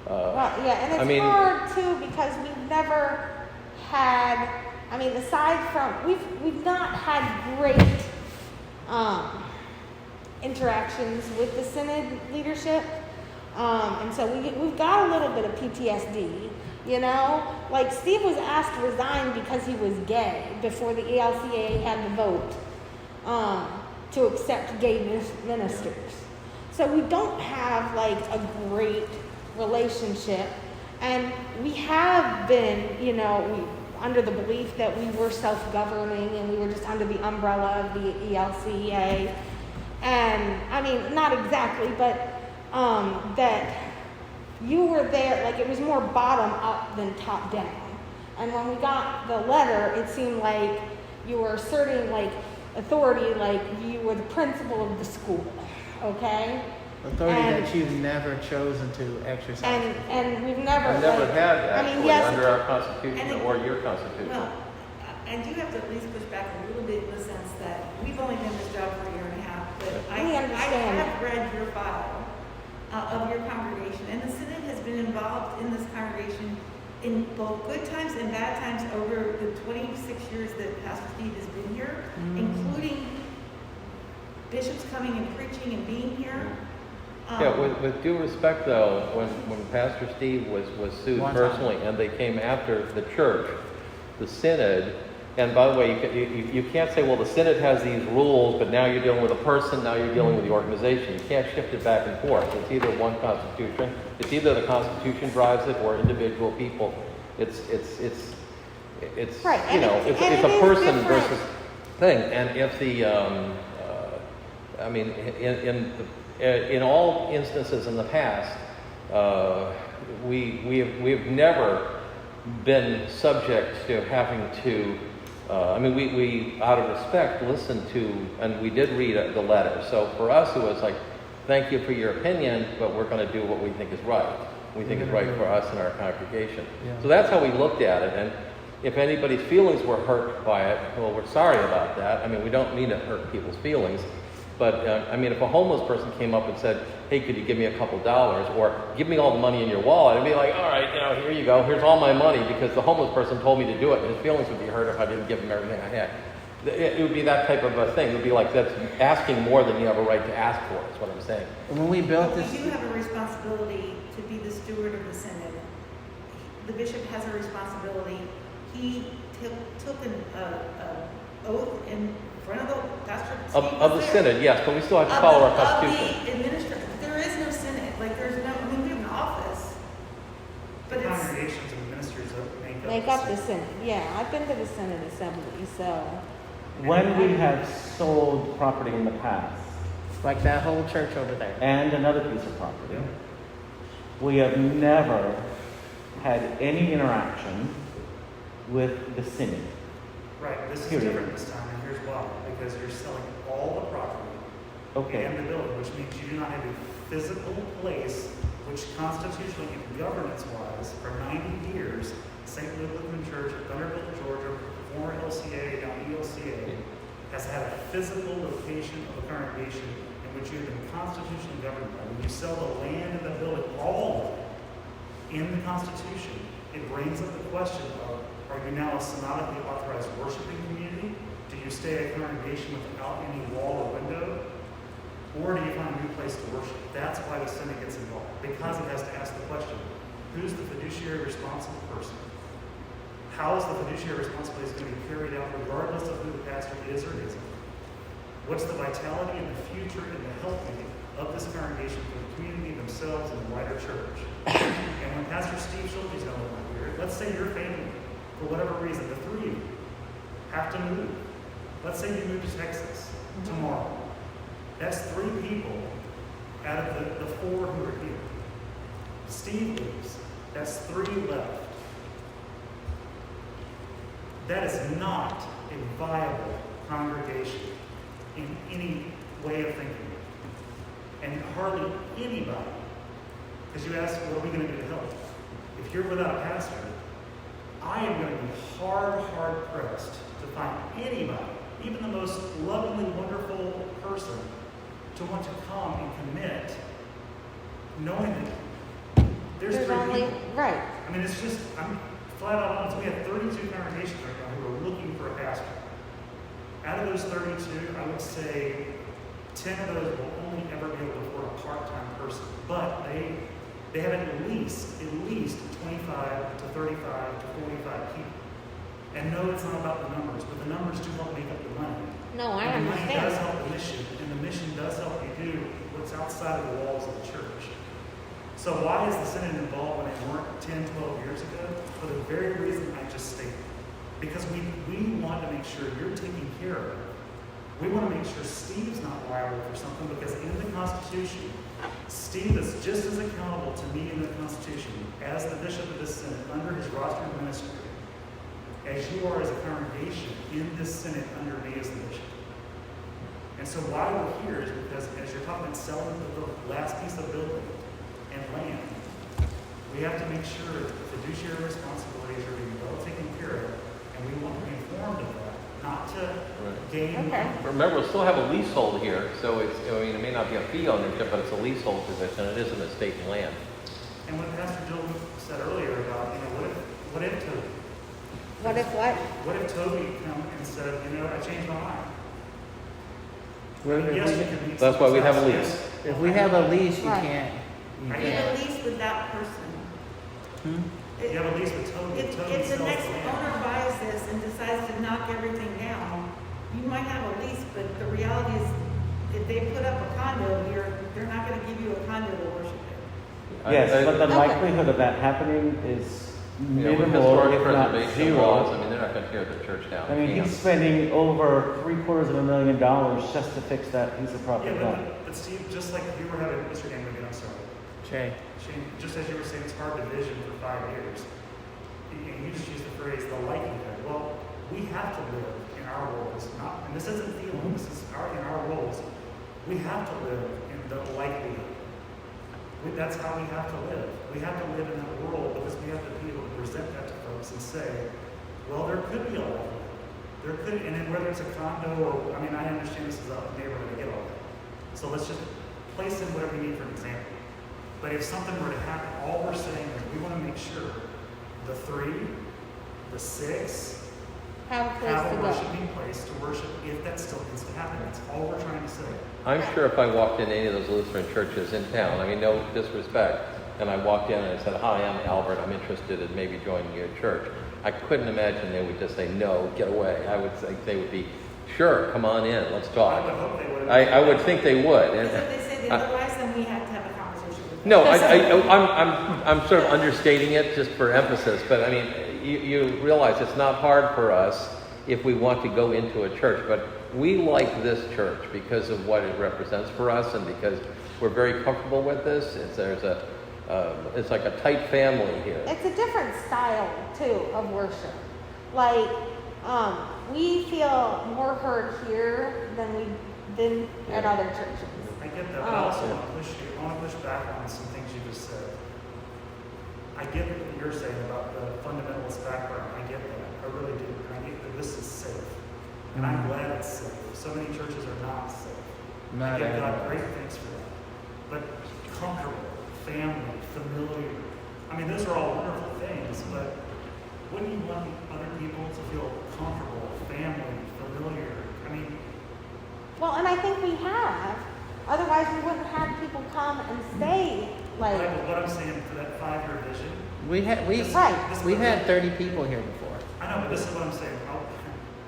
Well, yeah, and it's hard too because we've never had. I mean, aside from we've not had great interactions with the Synod leadership, and so we've got a little bit of PTSD. Like Steve was asked to resign because he was gay before the ELCA had the vote to accept gay ministers. So we don't have like a great relationship. And we have been, under the belief that we were self-governing and we were just under the umbrella of the ELCA. And I mean, not exactly, but that you were there, like it was more bottom up than top down. And when we got the letter, it seemed like you were asserting like authority, like you were the principal of the school, okay? Authority that you've never chosen to exercise. And we've never. I've never had actually under our And Constitution or your Constitution. Well, I do have to at least push back a little bit in the sense that we've only done this job for a year and a half, but I have read your file of your congregation, and the Synod has been involved in this congregation in both good times and bad times over the 26 years that Pastor Steve has been here, including bishops coming and preaching and being here. Yeah, with due respect though, when Pastor Steve was sued personally and they came after the church, the Synod, and by the way, you can't say, well, the Synod has these rules, but now you're dealing with a person, now you're dealing with the organization. You can't shift it back and forth. It's either one constitution, it's either the Constitution drives it or individual people. It's right. It's a person versus thing. And if the, in all instances in the past, we've never been subject to having to. We out of respect listened to, and we did read the letter. So for us, it was like, thank you for your opinion, but we're going to do what we think is right. We think is right for us and our congregation. Yeah. So that's how we looked at it. And if anybody's feelings were hurt by it, well, we're sorry about that. We don't mean to hurt people's feelings. But, if a homeless person came up and said, hey, could you give me a couple dollars, or give me all the money in your wallet, I'd be like, all right, here you go, here's all my money, because the homeless person told me to do it, and his feelings would be hurt if I didn't give him everything I had. It would be that type of a thing. It would be like that's asking more than you have a right to ask for, is what I'm saying. When we built this... We do have a responsibility to be the steward of the Synod. The bishop has a responsibility. He took an oath in front of the pastor of the Synod, yes, but we still have to follow our Constitution. There is no Synod. Like, there's no, we have an office. But The it's, congregations and ministries that Make up the Synod. Yeah, I've been to the Synod Assembly, so. When we have sold property in the past, Like that whole church over there. and another piece of property, we have never had any interaction with the Synod. Right, this is Period. different this time, and here's why. Because you're selling all the property and the building, which means you do not have a physical place which constitutionally and governance-wise, for 90 years, St. Louis Lutheran Church, Thunderbolt, Georgia, former LCA, now ELCA, has had a physical location of a congregation in which you have been constitutionally governed by. When you sell the land and the building, all of it, in the Constitution, it brings up the question of, are you now a synodically authorized worshiping community? Do you stay a congregation without any wall or window? Or do you find a new place to worship? That's why the Synod gets involved, because it has to ask the question, who's the fiduciary responsible person? How is the fiduciary responsibility going to be carried out regardless of who the pastor is or isn't? What's the vitality and the future and the health of this congregation for the community themselves and the wider church? And when Pastor Steve Schulte's no longer here, let's say your family, for whatever reason, the three of you have to move. Let's say you move to Texas tomorrow. That's 3 people out of the 4 who are here. Steve leaves. That's 3 left. That is not a viable congregation in any way of thinking. And hardly anybody, because you ask, what are we going to do to help? If you're without a pastor, I am going to be hard pressed to find anybody, even the most lovingly wonderful person, to want to come and commit, knowing that there's 3 only, people. right. It's just, I'm flat out honest. We have 32 congregations right now who are looking for a pastor. Out of those 32, I would say 10 of those will only ever be able to afford a part-time person. But they have at least 25 to 35 to 45 people. And no, it's not about the numbers, but the numbers do help make up the money. No, I And the money understand. does help the mission, and the mission does help you do what's outside of the walls of the church. So why is the Synod involved when they weren't 10, 12 years ago? For the very reason I just stated. Because we want to make sure you're taken care of. We want to make sure Steve's not liable for something, because in the Constitution, Steve is just as accountable to me in the Constitution as the bishop of this Synod under his roster of ministry, as you are as a congregation in this Synod under me as the bishop. And so why we're here is because as you're talking about selling the last piece of building and land, we have to make sure that the fiduciary responsibilities are being well taken care of, and we want to be informed of that, not to gain. Okay. Remember, we'll still have a leasehold here, so it's, I mean, it may not be a fee ownership, but it's a leasehold position. It is an estate and land. And what Pastor Jill said earlier about, what if Toby? What if what? What if Toby come and said, I changed my mind? If Yes, we- you can meet That's why we have a someone's lease. house. If we have a lease, you Right. can't. You I get can't. a lease with that person. Hmm? You have a lease with Toby. If Toby the sells next the land. owner buys this and decides to knock everything down, you might have a lease, but the reality is, if they put up a condo here, they're not gonna give you a condo to worship in. Yes, but the Okay. likelihood of that happening is With minimal, historic if not preservation laws, I zero. mean, they're not going to tear the church down. I mean, Can't. he's spending over $750,000 just to fix that piece of property. Yeah, but Steve, just like you were having, Mr. Game again, I'm sorry. Jay. Shane, just as you were saying, it's hard to vision for 5 years. And you just used the phrase, the likelihood. Well, we have to live in our roles, and this isn't feeling, this is in our roles. We have to live in the likelihood. That's how we have to live. We have to live in that world because we have to be able to present that to folks and say, well, there could be a likelihood. There could, and then whether it's a condo or, I understand this is a neighborhood, I get all that. So let's just place in whatever you need for an example. But if something were to happen, all we're saying is we want to make sure the 3, the 6, Have a place have to a go. worshiping place to worship if that still needs to happen. That's all we're trying to say. I'm sure if I walked in any of those Lutheran churches in town, I mean, no disrespect, and I walked in and I said, hi, I'm Albert, I'm interested in maybe joining your church, I couldn't imagine they would just say, no, get away. I would think they would be, sure, come on in, let's I talk. would hope they would. I would think they would. That's what they say, otherwise then we have to have a conversation with them. No, I'm sort of understating it just for emphasis, but I mean, you realize it's not hard for us if we want to go into a church, but we like this church because of what it represents for us and because we're very comfortable with this. It's like a tight family here. It's a different style too of worship. Like, we feel more heard here than at other churches. I get that, but I also want to push back on some things you just said. I get what you're saying about the fundamentalist background. I get that. I really do. I get that this is safe. And I'm glad it's safe. So many churches are not safe. I give God great thanks for that. But comfortable, family, familiar. Those are all wonderful things, but wouldn't you want other people to feel comfortable, family, familiar? Well, and I think we have. Otherwise, we wouldn't have people come and stay. Like, Right, but what I'm saying for that 5-year vision, We've had Right. 30 people here before. I know, but this is what I'm saying.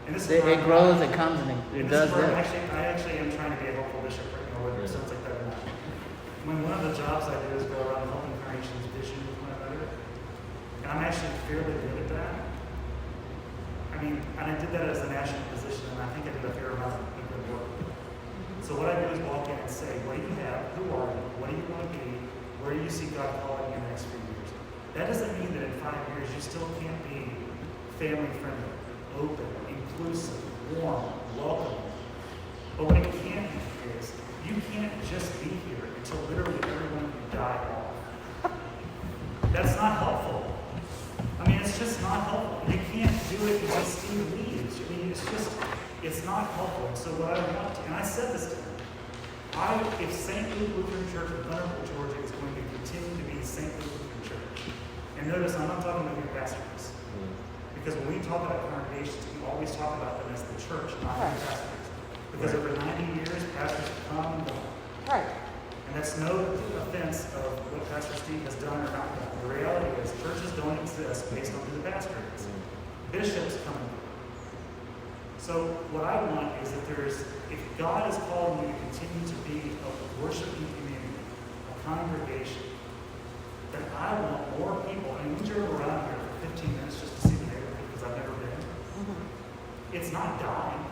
And this is where It I'm- grows, it comes, and it And does this is where this. I actually am trying to be a helpful bishop, whether it sounds like that or not. One of the jobs I do is go around helping congregations vision with one another. And I'm actually fairly good at that. And I did that as a national position, and I think I did a fair amount of good work. So what I do is walk in and say, what do you have? Who are you? What do you want to be? Where do you see God calling you in the next few years? That doesn't mean that in 5 years you still can't be family friendly, open, inclusive, warm, welcoming. But what it can be is you can't just be here until literally everyone you die off. That's not helpful. It's just not helpful. You can't do it until Steve leaves. It's not helpful. So what I want to, and I said this to him, if St. Luke Lutheran Church of Thunderbolt, Georgia is going to continue to be St. Luke Lutheran Church, and notice I'm not talking about your pastors, because when we talk about congregations, we always talk about them as the church, not the pastors. Because over 90 years, pastors have come and gone. right. And that's no offense of what Pastor Steve has done or not done. The reality is churches don't exist based on who the pastor is. Bishops come and go. So what I want is that if God is calling you to continue to be a worshiping community, a congregation, then I want more people. I mean, we drove around here for 15 minutes just to see the neighborhood because I've never been. It's not dying.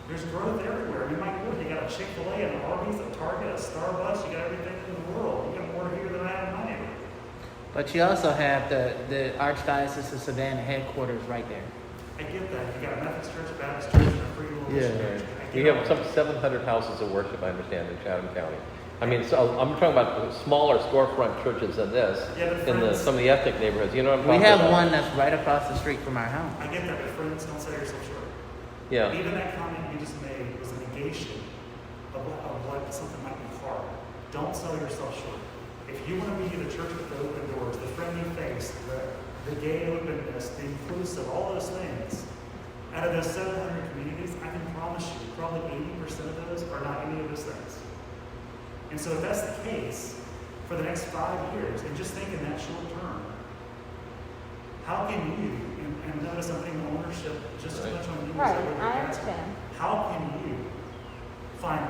There's growth everywhere. I mean, my Lord, you got a Chick-fil-A, an Arby's, a Target, a Starbucks. You got everything in the world. You got more here than I have in my neighborhood. But you also have the Archdiocese of Savannah headquarters right there. I get that. You got a Methodist church, a Baptist church, and a free little mission church. I We get have all some that. 700 houses of worship, I understand, in Chatham County. I mean, so I'm talking about smaller storefront churches than this, Yeah, but in friends- some of the ethnic neighborhoods. You know what I'm We talking have about? one that's right across the street from our house. I get that, but friends, don't sell yourself short. Yeah. Even that comment you just made was a negation of what something might be hard. Don't sell yourself short. If you want to be the church with the open doors, the friendly face, the gay openness, the inclusive, all those things, out of those 700 communities, I can promise you, probably 80% of those are not any of those things. And so if that's the case, for the next 5 years, and just think in that short term, how can you, and notice I'm putting ownership just as much on you as Right, I would I on understand. how can you find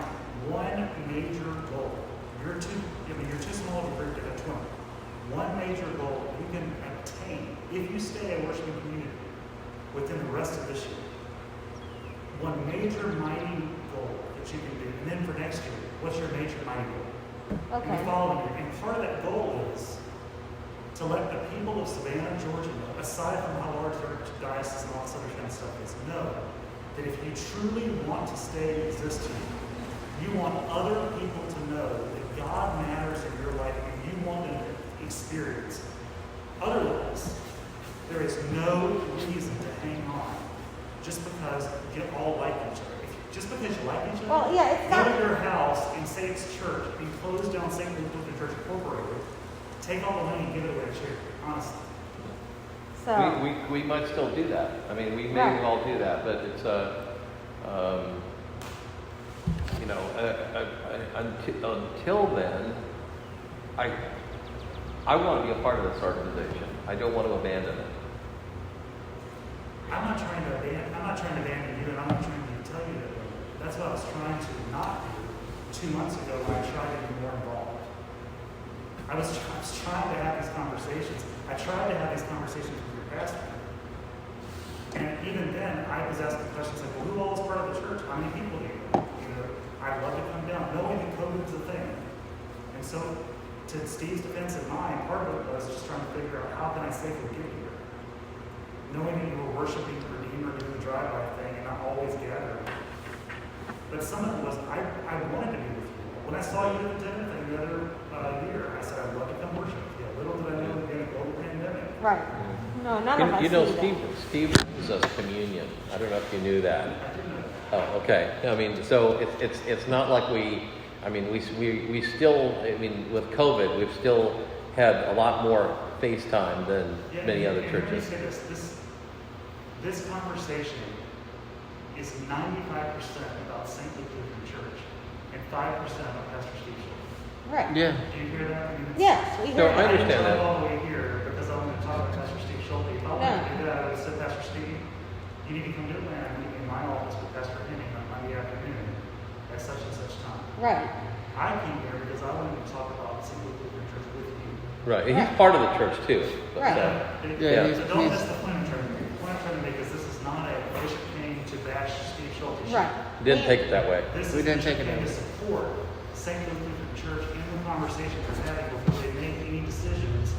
one major goal? You're too small of a group to have 20. One major goal you can obtain if you stay a worshiping community within the rest of this year. One major mighty goal that you can do. And then for next year, what's your major mighty goal? And Okay. the following year. And part of that goal is to let the people of Savannah, Georgia know, aside from how large their diocese and all this other kind of stuff is, know that if you truly want to stay existing, you want other people to know that God matters in your life and you want them to experience. Otherwise, there is no reason to hang on just because you all like each other. Just because you like each other, Well, yeah, it's go not. to your house and say it's church and close down St. Lutheran Church Incorporated, take all the money and give it away to charity, honestly. So, We might still do that. I mean, we may Right. all do that, but it's until then, I want to be a part of this organization. I don't want to abandon it. I'm not trying to abandon you, and I'm not trying to tell you that. That's what I was trying to not do 2 months ago when I tried to be more involved. I was trying to have these conversations. I tried to have these conversations with your pastor. And even then, I was asking questions like, well, who all is part of the church? How many people do you know? I'd love to come down, knowing that COVID's a thing. And so, to Steve's defense and mine, part of it was just trying to figure out how can I safely get here? Knowing that you were worshiping the Redeemer, doing the drive-by thing, and not always gathering. But some of it was, I wanted to be with you. When I saw you at the dinner thing the other year, I said, I'd love to come worship with you. Little did I know it would be a global pandemic. right. No, none of us You know, do that. Steve brings us communion. I don't know if you knew that. Oh, okay. I mean, so it's not like we still, I mean, with COVID, we've still had a lot more FaceTime than many other and let me churches. say this conversation is 95% about St. Lutheran Church and 5% about Pastor Steve Schultz. Right. Yeah. Do you hear that? I mean, Yes, we No, hear I that. understand didn't that. drive all the way here because I wanted to talk to Pastor Steve Schulte. If I wanted to do that, I would have said, Pastor Steve, you need to come to Atlanta and meet me in my office with Pastor Henning on Monday afternoon at such and such time. Right. I came here because I wanted to talk about St. Lutheran Church with you. Right. And he's part of the church too. So, Right. Yeah, So don't he's- miss the point I'm trying to make. The point I'm trying to make is this is not a Bishop came to bash Steve Schulte. Right. didn't take it that way. This We is didn't take Bishop it came that to support St. Lutheran Church in the conversations they're having before they make any decisions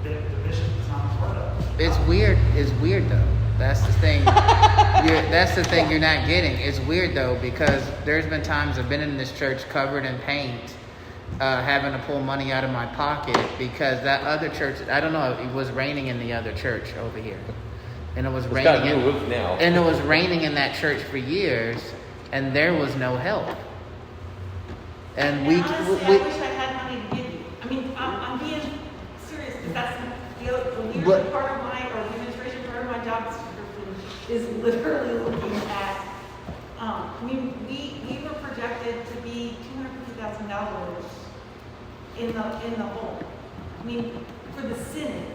that the bishop is not a part of. It's weird. It's weird though. That's the thing. That's the thing you're not getting. It's weird though because there's been times I've been in this church covered in paint, having to pull money out of my pocket because that other church. I don't know. It was raining in the other church over here, and it was It's got a raining. new roof now. And it was raining in that church for years, and there was no help. And we honestly, I wish I had money to give you. I mean, I'm being serious, because that's the leadership But- part of my, or the administration part of my job description is literally looking at, I mean, we were projected to be $250,000 in the hole. I mean, for the Synod,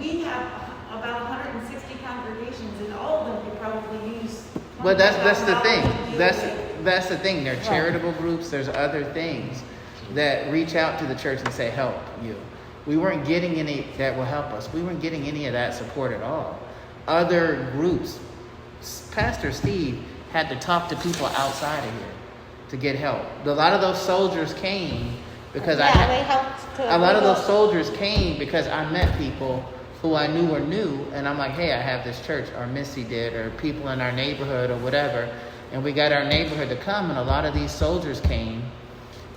we have about 160 congregations, and all of them could probably use. Well, that's the thing. $20,000 to deal with. That's the thing. There are charitable groups. There's other things that reach out to the church and say, "Help you." We weren't getting any that will help us. We weren't getting any of that support at all. Other groups, Pastor Steve had to talk to people outside of here to get help. A lot of those soldiers came because they helped to a lot of those soldiers came because I met people who I knew were new, and I'm like, hey, I have this church, or Missy did, or people in our neighborhood, or whatever, and we got our neighborhood to come, and a lot of these soldiers came,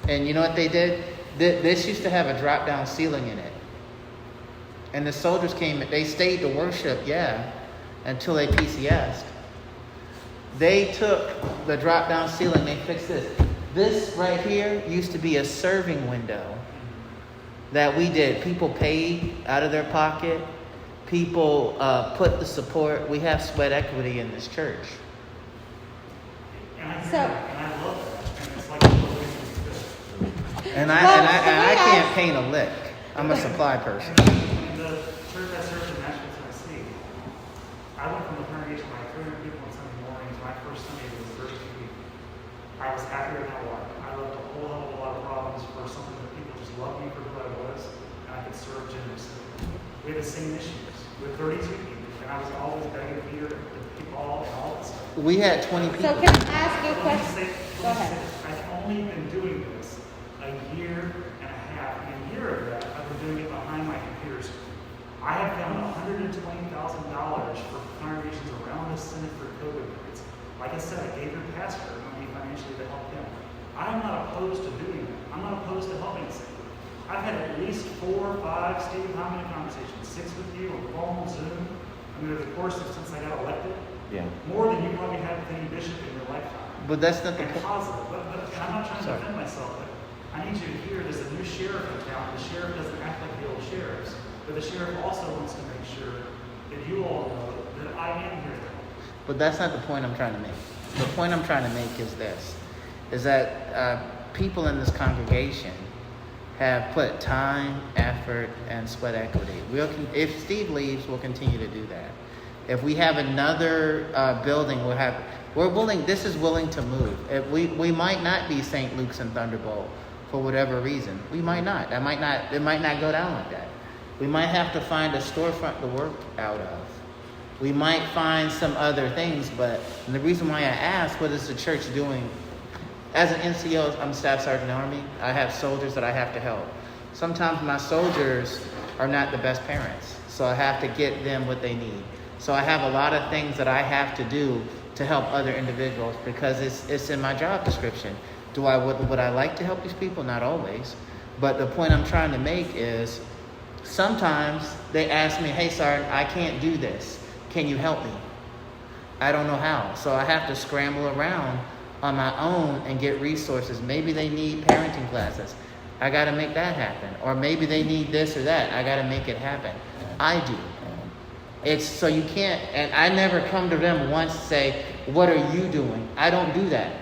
and you know what they did? This used to have a drop-down ceiling in it, and the soldiers came, they stayed to worship, until they PCS'd. They took the drop-down ceiling, they fixed this. This right here used to be a serving window that we did. People paid out of their pocket. People put the support. We have sweat equity in this church. And I hear So- that, and I love that. And it's like, good. And Well, I so can't paint a lick. I'm a supply person. In the church I served in Nashville, Tennessee, I went from the congregation like 300 people on Sunday morning to my first Sunday was the first week. I was happier than I was. I left a whole hell of a lot of problems for something that people just loved me for who I was, and I could serve generously. We had the same issues with 32 people, and I was always begging Peter to people and all this stuff. We had 20 So people. can I ask you a question? Go ahead. I've only been doing this a year and a half, and a year of that I've been doing it behind my computer screen. I have found $120,000 for congregations around the Synod for COVID grants. Like I said, I gave your pastor money financially to help him. I'm not opposed to doing that. I'm not opposed to helping Synod. I've had at least 4 or 5, Steve, how many conversations? 6 with you on phone, Zoom. I mean, over the course of since I got elected, Yeah. more than you probably had with any bishop in your lifetime. But that's not the And point. positive, but I'm not trying to Sorry. defend myself, but I need you to hear there's a new sheriff in town. The sheriff doesn't act like the old sheriffs, but the sheriff also wants to make sure that you all know that I am here to help. But that's not the point I'm trying to make. The point I'm trying to make is this, is that people in this congregation have put time, effort, and sweat equity. If Steve leaves, we'll continue to do that. If we have another building, we're willing, this is willing to move. If we might not be St. Luke's and Thunderbolt for whatever reason. We might not. It might not go down like that. We might have to find a storefront to work out of. We might find some other things, but the reason why I asked, what is the church doing? As an NCO, I'm Staff Sergeant in the Army. I have soldiers that I have to help. Sometimes my soldiers are not the best parents, so I have to get them what they need. So I have a lot of things that I have to do to help other individuals because it's in my job description. Would I like to help these people? Not always. But the point I'm trying to make is sometimes they ask me, hey, Sergeant, I can't do this. Can you help me? I don't know how. So I have to scramble around on my own and get resources. Maybe they need parenting classes. I got to make that happen. Or maybe they need this or that. I got to make it happen. I do. It's so you can't, and I never come to them once and say, what are you doing? I don't do that.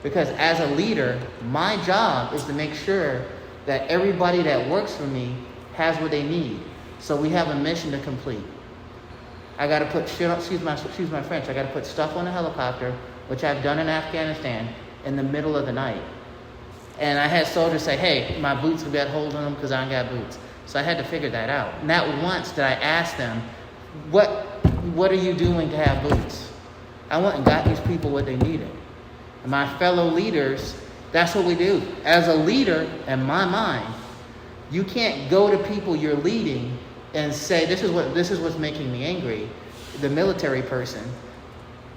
Because as a leader, my job is to make sure that everybody that works for me has what they need. So we have a mission to complete. I got to put, excuse my French, I got to put stuff on a helicopter, which I've done in Afghanistan, in the middle of the night. And I had soldiers say, hey, my boots have got hold on them because I ain't got boots. So I had to figure that out. Not once did I ask them, what are you doing to have boots? I went and got these people what they needed. And my fellow leaders, that's what we do. As a leader, in my mind, you can't go to people you're leading and say, this is what's making me angry, the military person.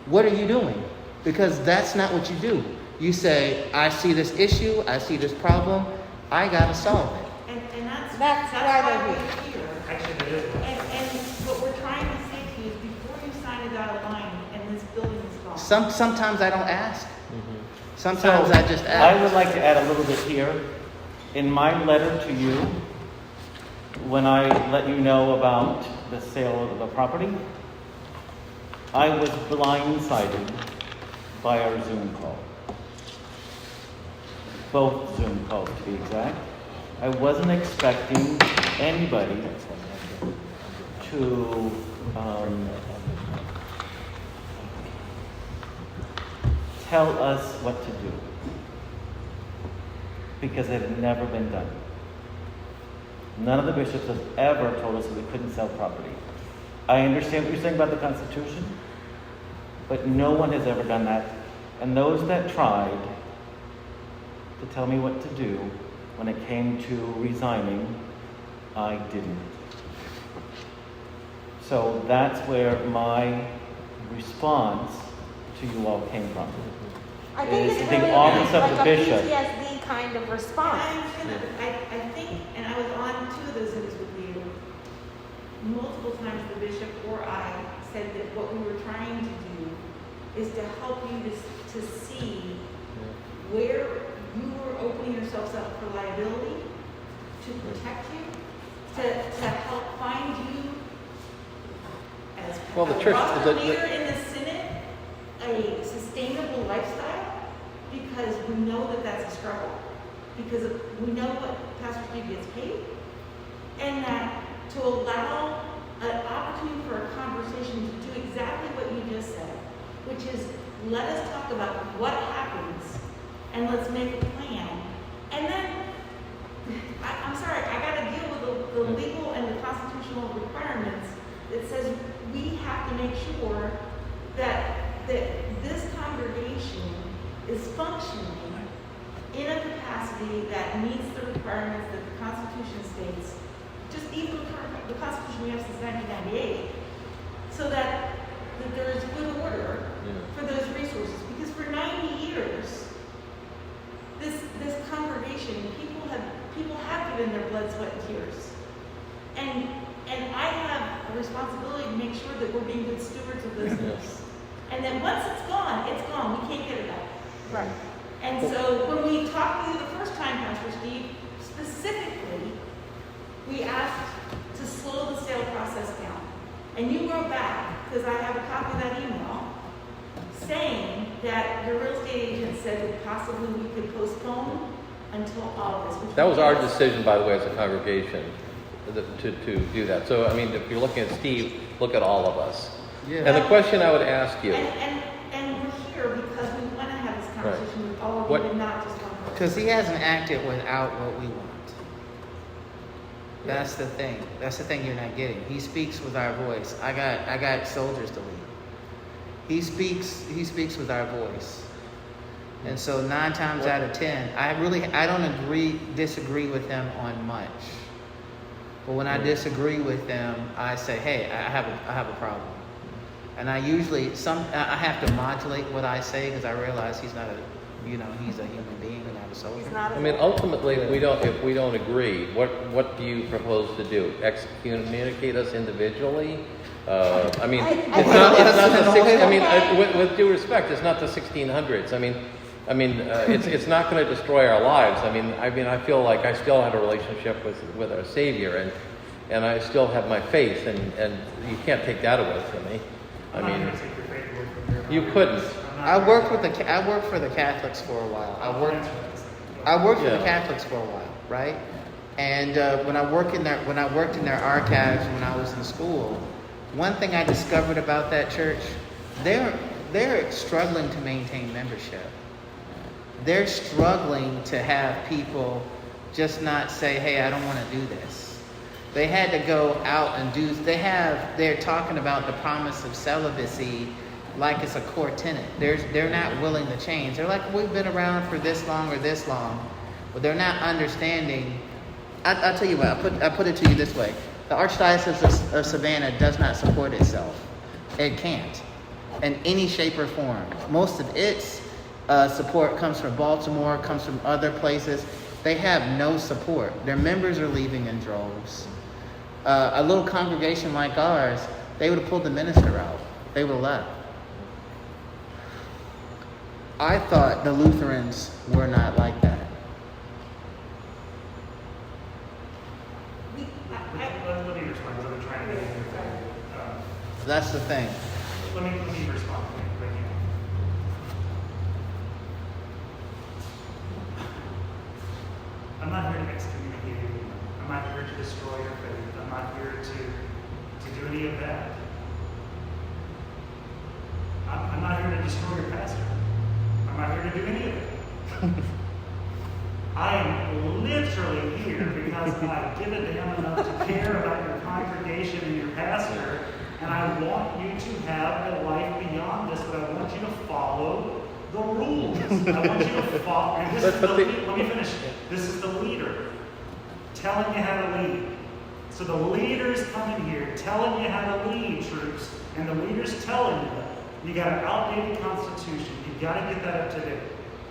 What are you doing? Because that's not what you do. You say, I see this issue, I see this problem, I gotta solve it. And that's why they're we're here. here. Actually, that is. And what we're trying to say to you is before you sign a dotted line and this building is gone. Sometimes I don't ask. Mm-hmm. Sometimes So, I just ask. I would like to add a little bit here. In my letter to you, when I let you know about the sale of the property, I was blindsided by our Zoom call. Both Zoom calls, to be exact. I wasn't expecting anybody to tell us what to do, because it had never been done. None of the bishops has ever told us that we couldn't sell property. I understand what you're saying about the Constitution, but no one has ever done that. And those that tried to tell me what to do when it came to resigning, I didn't. So that's where my response to you all came from. I think Is it's the really office of the like a bishop. PTSD kind of response. I understand that, but I think, and I was on 2 of those Zooms with you, multiple times the bishop or I said that what we were trying to do is to help you to see where you were opening yourselves up for liability, to protect you, to help find you as Well, the a church- roster the- leader in the Synod, a sustainable lifestyle, because we know that that's a struggle. Because we know what Pastor Steve gets paid, and that to allow an opportunity for a conversation to do exactly what you just said, which is let us talk about what happens and let's make a plan. And then, I'm sorry, I got to deal with the legal and the constitutional requirements that says we have to make sure that this congregation is functioning in a capacity that meets the requirements that the Constitution states, just even the Constitution we have since 1998, so that there is good order for those resources. Because for 90 years, this congregation, people have given their blood, sweat, and tears, and I have a responsibility to make sure that we're being good stewards of those gifts. And then once it's gone, we can't get it back. Right. And so when we talked to you the first time, Pastor Steve, specifically, we asked to slow the sale process down. And you wrote back, because I have a copy of that email, saying that your real estate agent said that possibly we could postpone until August. Which That was our means- decision, by the way, as a congregation, to do that. So, I mean, if you're looking at Steve, look at all of us. Yeah. And the question I would ask you, And we're here because we want to have this conversation with all of What- you and not just one person. Because he hasn't acted without what we want. That's the thing. That's the thing you're not getting. He speaks with our voice. I got soldiers to lead. He speaks with our voice. And so 9 times out of 10, I don't disagree with him on much. But when I disagree with them, I say, hey, I have a problem. And I usually I have to modulate what I say because I realize he's not he's a human being and not a soldier. He's not a I mean, ultimately, if we don't agree, what do you propose to do? Excommunicate us individually? I mean, I it's not the think- 16. I mean, with due respect, it's not the 1600s. I mean, it's not going to destroy our lives. I mean, I feel like I still have a relationship with our Savior, and I still have my faith, and you can't take that away from me. I'm not going to take your faith away from you. You couldn't. I worked for the Catholics for a while. I worked for the Catholics for a while, right? And when I worked in their archives when I was in school, one thing I discovered about that church, they're struggling to maintain membership. They're struggling to have people just not say, "Hey, I don't want to do this." They had to go out and do. They're talking about the promise of celibacy like it's a core tenet. They're not willing to change. They're like, we've been around for this long or this long, but they're not understanding. I'll tell you what. I put it to you this way: the Archdiocese of Savannah does not support itself. It can't, in any shape or form. Most of its support comes from Baltimore, comes from other places. They have no support. Their members are leaving in droves. A little congregation like ours, they would have pulled the minister out. They would have left. I thought the Lutherans were not like that. Let me respond, because I've been trying to get into it. That's the thing. Let me respond. Thank you. I'm not here to excommunicate you. I'm not here to destroy your faith. I'm not here to do any of that. I'm not here to destroy your pastor. I'm not here to do any of it. I am literally here because I give a damn enough to care about your congregation and your pastor, and I want you to have a life beyond this, but I want you to follow the rules. I want you to follow, and this is let me finish. This is the leader telling you how to lead. So the leader's coming here telling you how to lead, troops, and the leader's telling you got an outdated constitution. You got to get that up to date.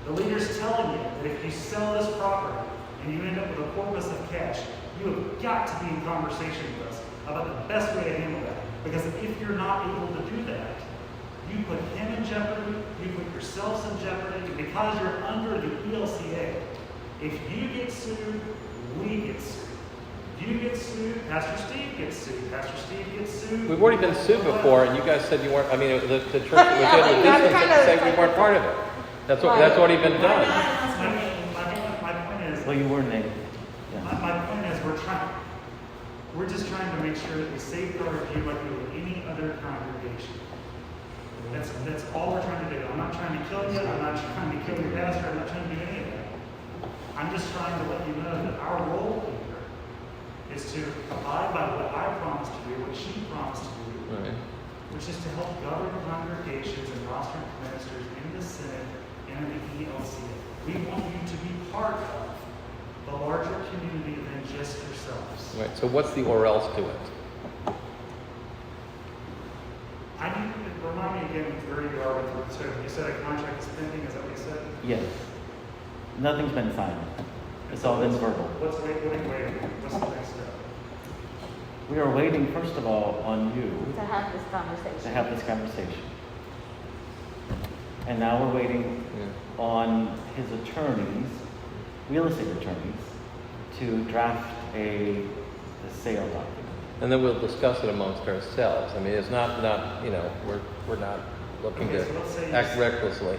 The leader's telling you that if you sell this property and you end up with a corpus of cash, you have got to be in conversation with us about the best way to handle that. Because if you're not able to do that, you put him in jeopardy, you put yourselves in jeopardy, and because you're under the ELCA, if you get sued, we get sued. You get sued, Pastor Steve gets sued, Pastor Steve gets sued. We've already been sued before, and you guys said you weren't. I mean, the church that was in the distance said we weren't part of it. That's already been done. My point is. Well, you were named. Yeah. My point is, we're just trying to make sure that we safeguard you like we would any other congregation. That's all we're trying to do. I'm not trying to kill you. I'm not trying to kill your pastor. I'm not trying to do any of that. I'm just trying to let you know that our role here is to abide by what I promised to do, what she promised to do, Right. which is to help govern congregations and roster ministers in the Synod and the ELCA. We want you to be part of the larger community than just yourselves. Right. So what's the or else to it? I need to remind me again where you are with it. So you said a contract is pending, is that what you said? Yes. Nothing's been signed. It's all been verbal. What's waiting? What's the next step? We are waiting, first of all, on you To have this conversation. to have this conversation. And now we're waiting on his attorneys, real estate attorneys, to draft the sale document. And then we'll discuss it amongst ourselves. I mean, it's not we're not looking Okay, to so let's say act recklessly.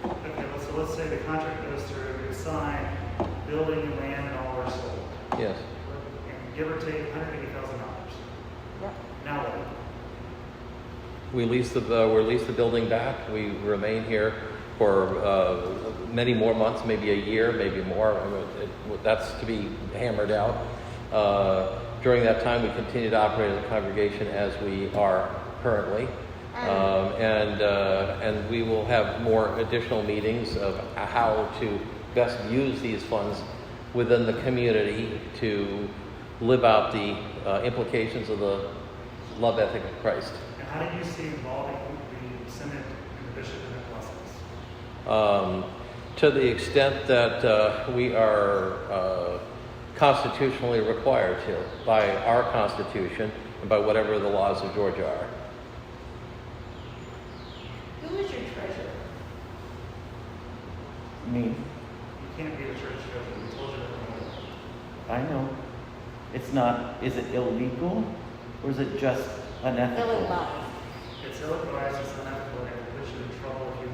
Okay, so let's say the contract goes through, we sign, building and land and all are sold. Yes. And give or take $180,000. Yep. Now what? We lease the building back. We remain here for many more months, maybe a year, maybe more. I mean, that's to be hammered out. During that time, we continue to operate as a congregation as we are currently, and we will have more additional meetings of how to best use these funds within the community to live out the implications of the love ethic of Christ. And how do you see involving the Synod and the bishop in that process? To the extent that we are constitutionally required to, by our Constitution and by whatever the laws of Georgia are. Who is your treasurer? Me, You can't be the church treasurer. We told you that. I know. It's not, is it illegal or is it just unethical? Ill-advised. It's ill-advised, it's unethical, and it puts you in trouble if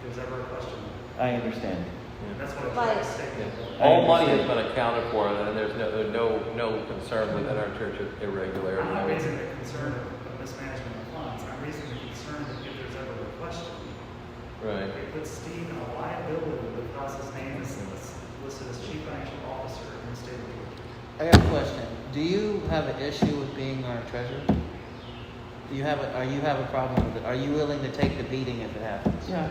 there's ever a question. I understand. And that's what I'm Like- trying to say. All money has been accounted for, and there's no concern within our church of irregularity. I'm not raising the concern of mismanagement of funds. I'm raising the concern that if there's ever a question, Right. it puts Steve in a liability because his name is listed as chief financial officer in the state of Georgia. I got a question. Do you have an issue with being our treasurer? Are you have a problem with it? Are you willing to take the beating if it happens? Yeah.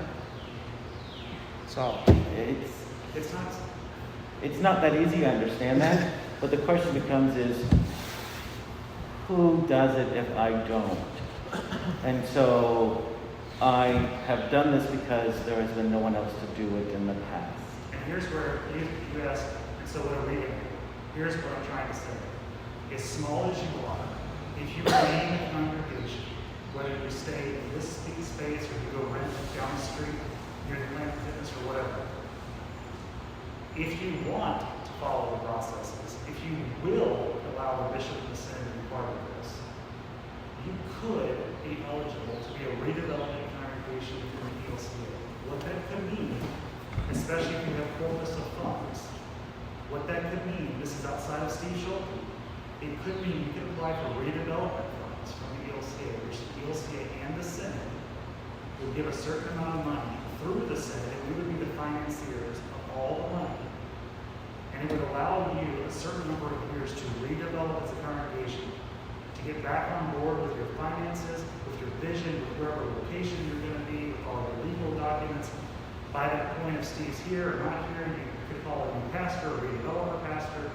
So, It's not that easy, I understand that, but the question becomes is, who does it if I don't? And so I have done this because there has been no one else to do it in the past. And here's where you ask, and so what are we doing? Here's what I'm trying to say. As small as you are, if you remain a congregation, whether you stay in this space or you go rent down the street, you're in Planet Fitness or whatever, if you want to follow the processes, if you will allow the bishop and the synod to be part of this, you could be eligible to be a redevelopment congregation through the ELCA. What that could mean, especially if you have corpus of funds, what that could mean, this is outside of Steve Schulte, it could mean you could apply for redevelopment funds from the ELCA, which the ELCA and the synod would give a certain amount of money through the synod, and we would be the financiers of all the money it would allow you a certain number of years to redevelop as a congregation, to get back on board with your finances, with your vision, with wherever location you're going to be, with all the legal documents. By that point, if Steve's here or not here, you could call a new pastor or redevelop a pastor.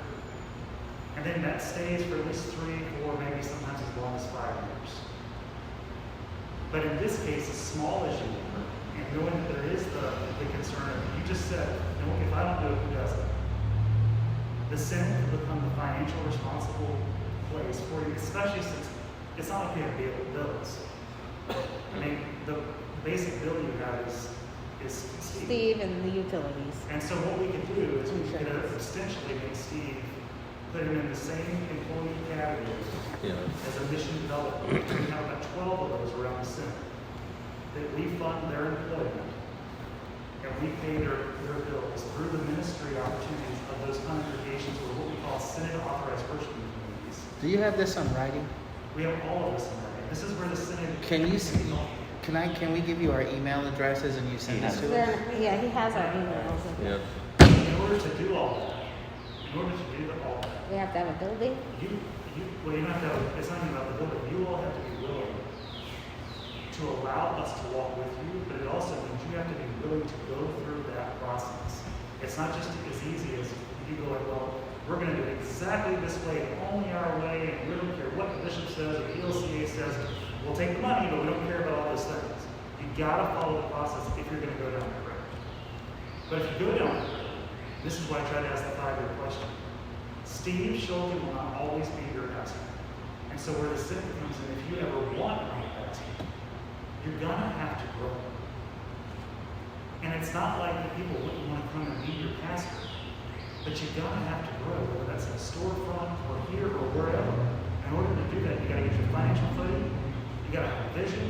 And then that stays for at least 3, 4, maybe sometimes as long as 5 years. But in this case, as small as you are, and knowing that there is the concern of, you just said, no, if I don't do it, who does it? The Synod will become the financial responsible place for you, especially since it's not like you have bills. I mean, the basic bill you have is Steve and the utilities. And so what we could do is we could essentially make Steve, put him in the same employee category as a mission development. We have about 12 of those around the Synod that we fund their employment and we pay their bills through the ministry opportunities of those congregations or what we call Synod authorized worship communities. Do you have this on writing? We have all of this in writing. This is where the Synod. Can we give you our email addresses and you send this to us? Yeah, he has our emails. Yeah. In order to do all that, We have to have a building. you don't have to, it's not even about the building. You all have to be willing to allow us to walk with you, but it also means you have to be willing to go through that process. It's not just as easy as you go like, well, we're going to do it exactly this way, only our way, and we don't care what the bishop says or the ELCA says. We'll take the money, but we don't care about all those things. You got to follow the process if you're going to go down that road. But if you go down that road, this is why I try to ask the 5-year question. Steve Schulte will not always be your pastor. And so where the Synod comes in, if you ever want to be a pastor, you're going to have to grow. And it's not like the people wouldn't want to come and be your pastor, but you're going to have to grow, whether that's in a storefront or here or wherever. In order to do that, you got to get your financial footing, you got to have a vision,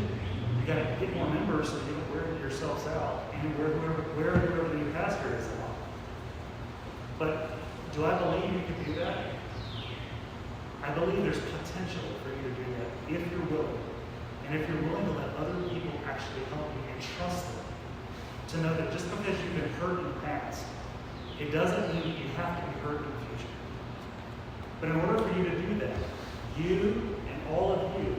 you got to get more members so you don't wear yourselves out, and wherever the new pastor is along. But do I believe you can do that? I believe there's potential for you to do that if you're willing. And if you're willing to let other people actually help you and trust them. To know that just because you've been hurt in the past, it doesn't mean you have to be hurt in the future. But in order for you to do that, you and all of you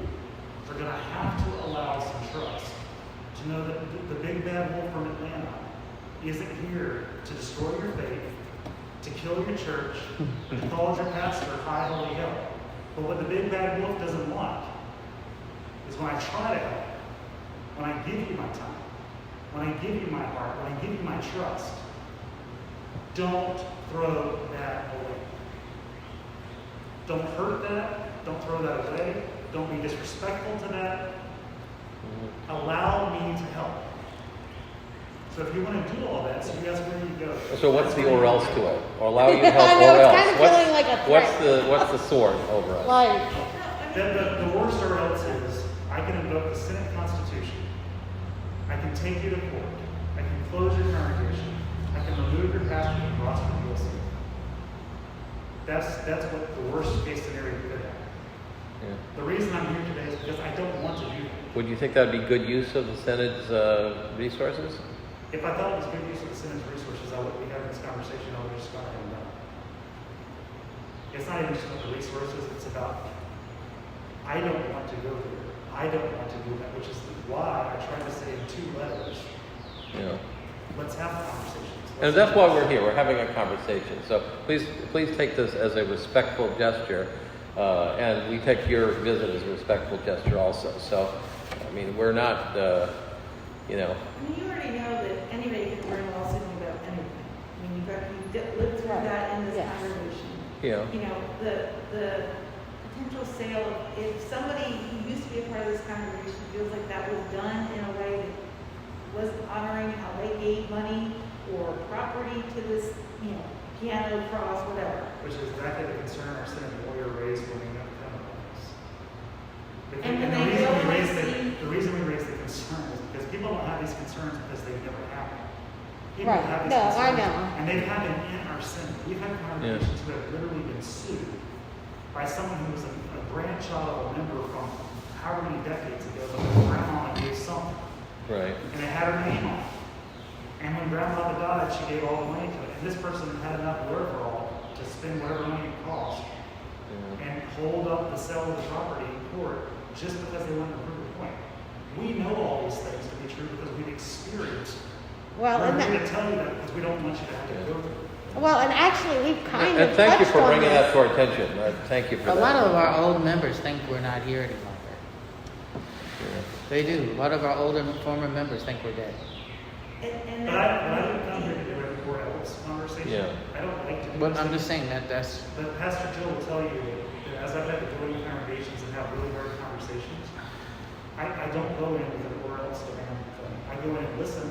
are going to have to allow some trust. To know that the big bad wolf from Atlanta isn't here to destroy your faith, to kill your church, to call your pastor high holy hell. But what the big bad wolf doesn't want is when I try to help, when I give you my time, when I give you my heart, when I give you my trust, don't throw that away. Don't hurt that. Don't throw that away. Don't be disrespectful to that. Allow me to help. So if you want to do all that, so that's where you go. So what's the or else to it? Or allow you to help I know, or it's else? kind of feeling like a threat. What's the sword over us? Like, The worst or else is, I can invoke the Synod Constitution. I can take you to court. I can close your congregation. I can remove your pastor from the roster of ELC. That's what the worst case scenario could happen. Yeah. The reason I'm here today is because I don't want to do that. Would you think that would be good use of the Synod's resources? If I thought it was good use of the Synod's resources, I wouldn't be having this conversation. I would have just gone ahead and done it. It's not even just about the resources. It's about, I don't want to go there. I don't want to do that, which is why I tried to say in 2 letters, Yeah. let's have conversations. And that's why we're here. We're having a conversation. So please take this as a respectful gesture, and we take your visit as a respectful gesture also. So, I mean, we're not, I mean, you already know that anybody can bring a lawsuit about anything. I mean, you lived through that in this Yes. congregation. Yeah. You know, the potential sale of, if somebody who used to be a part of this congregation feels like that was done in a way that wasn't honoring how they gave money or property to this, piano cross, whatever. Which is exactly the concern our Synod lawyer raised when we got the penalties. And when they The reason we raise the concern is because people don't have these concerns because they never happen. People Right. have these No, I concerns, know. and they've happened in our Synod. We've had congregations who have literally been sued by someone who was a grandchild of a member from however many decades ago, but their grandma gave something. right. And it had her name on it. And when grandmother died, she gave all the money to it. And this person had enough wherewithal to spend whatever money it costs and hold up the sale of the property in court just because they want to prove a point. We know all these things to be true because we've experienced. Well, We're and going that, to tell you that because we don't want you to have to go through it. well, and actually, we've kind And of thank you touched for on bringing that this. to our attention. Thank you for A that. lot of our old members think we're not here any longer. They do. A lot of our older former members think we're dead. And But I don't come here to do a court else conversation. Yeah. I don't like to do But this. I'm just saying that's But Pastor Jill will tell you that as I've had to go into congregations and have really hard conversations, I don't go in with an or else demand thing. I go in and listen.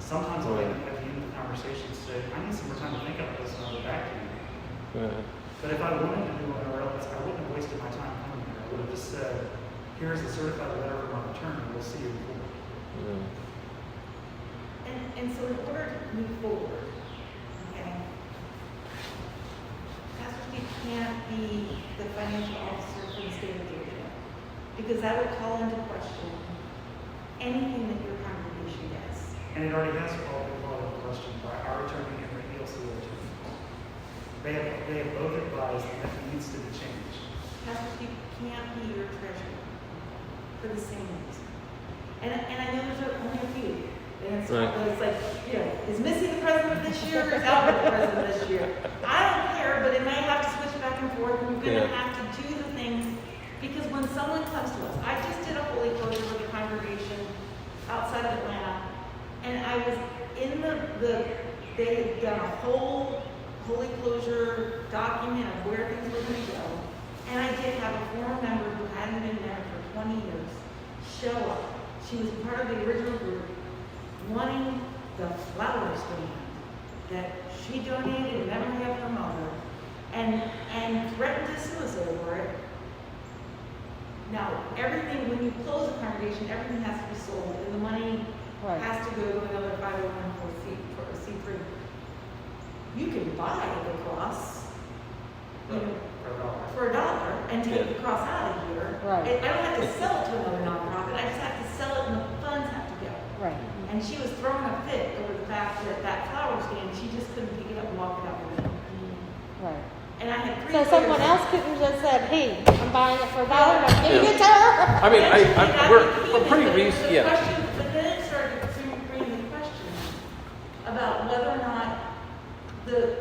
Sometimes I'll Right. at the end of the conversation say, I need some more time to think about this and I'll get back to you. Yeah. But if I wanted to do an or else, I wouldn't have wasted my time coming here. I would have just said, here's a certified letter from our attorney, we'll see you in court. Yeah. And so in order to move forward, okay, Pastor Steve can't be the financial officer for the state of Georgia, because that would call into question anything that your congregation does. And it already has called into question by our attorney and the ELC attorney. They have both advised that it needs to be changed. Pastor Steve can't be your treasurer for the same reason. And I know there's only a few. And it's, Right. it's like, you know, is Missy the president this year or is Albert the president this year? I don't care, but it may have to switch back and forth, and we're going to Yeah. have to do the things, because when someone comes to us, I just did a holy closure with a congregation outside of Atlanta, and I was in they had done a whole holy closure document of where things were going to go, and I did have a former member who hadn't been there for 20 years show up. She was part of the original group, wanting the flower stand that she donated in memory of her mother, and threatened to sue us over it. Now, everything, when you close a congregation, everything has to be sold, and the money Right. has to go to another 501c3. You can buy the cross, you know, for $1 and take the cross out of here. Right. I don't have to sell it to another nonprofit, I just have to sell it and the funds have to go. Right. And she was throwing a fit over the fact that that flower stand, she just couldn't pick it up and walk it out the window. Right. And I had 3 So someone lawyers- else couldn't just said, "Hey, I'm buying it for $1, and I'm giving it to her." I mean, And we're pretty the recent, yeah. question- But then it started bringing the question about whether or not the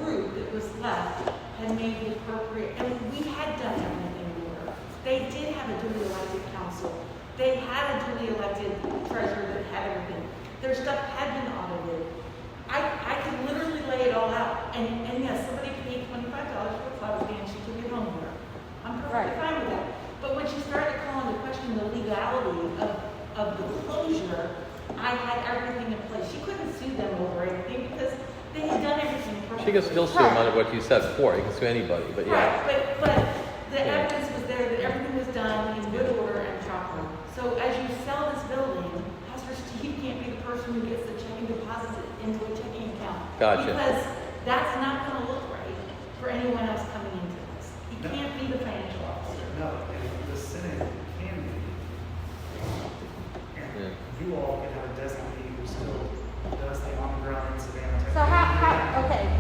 group that was left had made the appropriate, and we had done everything in order. They did have a duly elected council. They had a duly elected treasurer that had everything. Their stuff had been audited. I could literally lay it all out. And yes, somebody paid $25 for a flower stand, she took it home with her. I'm perfectly Right. fine with that. But when she started calling to question the legality of the closure, I had everything in place. She couldn't sue them over anything because they had done everything perfectly. She can still sue him on what you said before. You can sue anybody, but yeah. Right, but the evidence was there that everything was done in good order and proper. So as you sell this building, Pastor Steve can't be the person who gets the check and deposits it into a checking account. Gotcha. Because that's not gonna look right for anyone else coming into this. He No. can't be the financial officer. No, and the Synod can be. And Yeah. you all can have a designee who still does the on-the-ground in Savannah.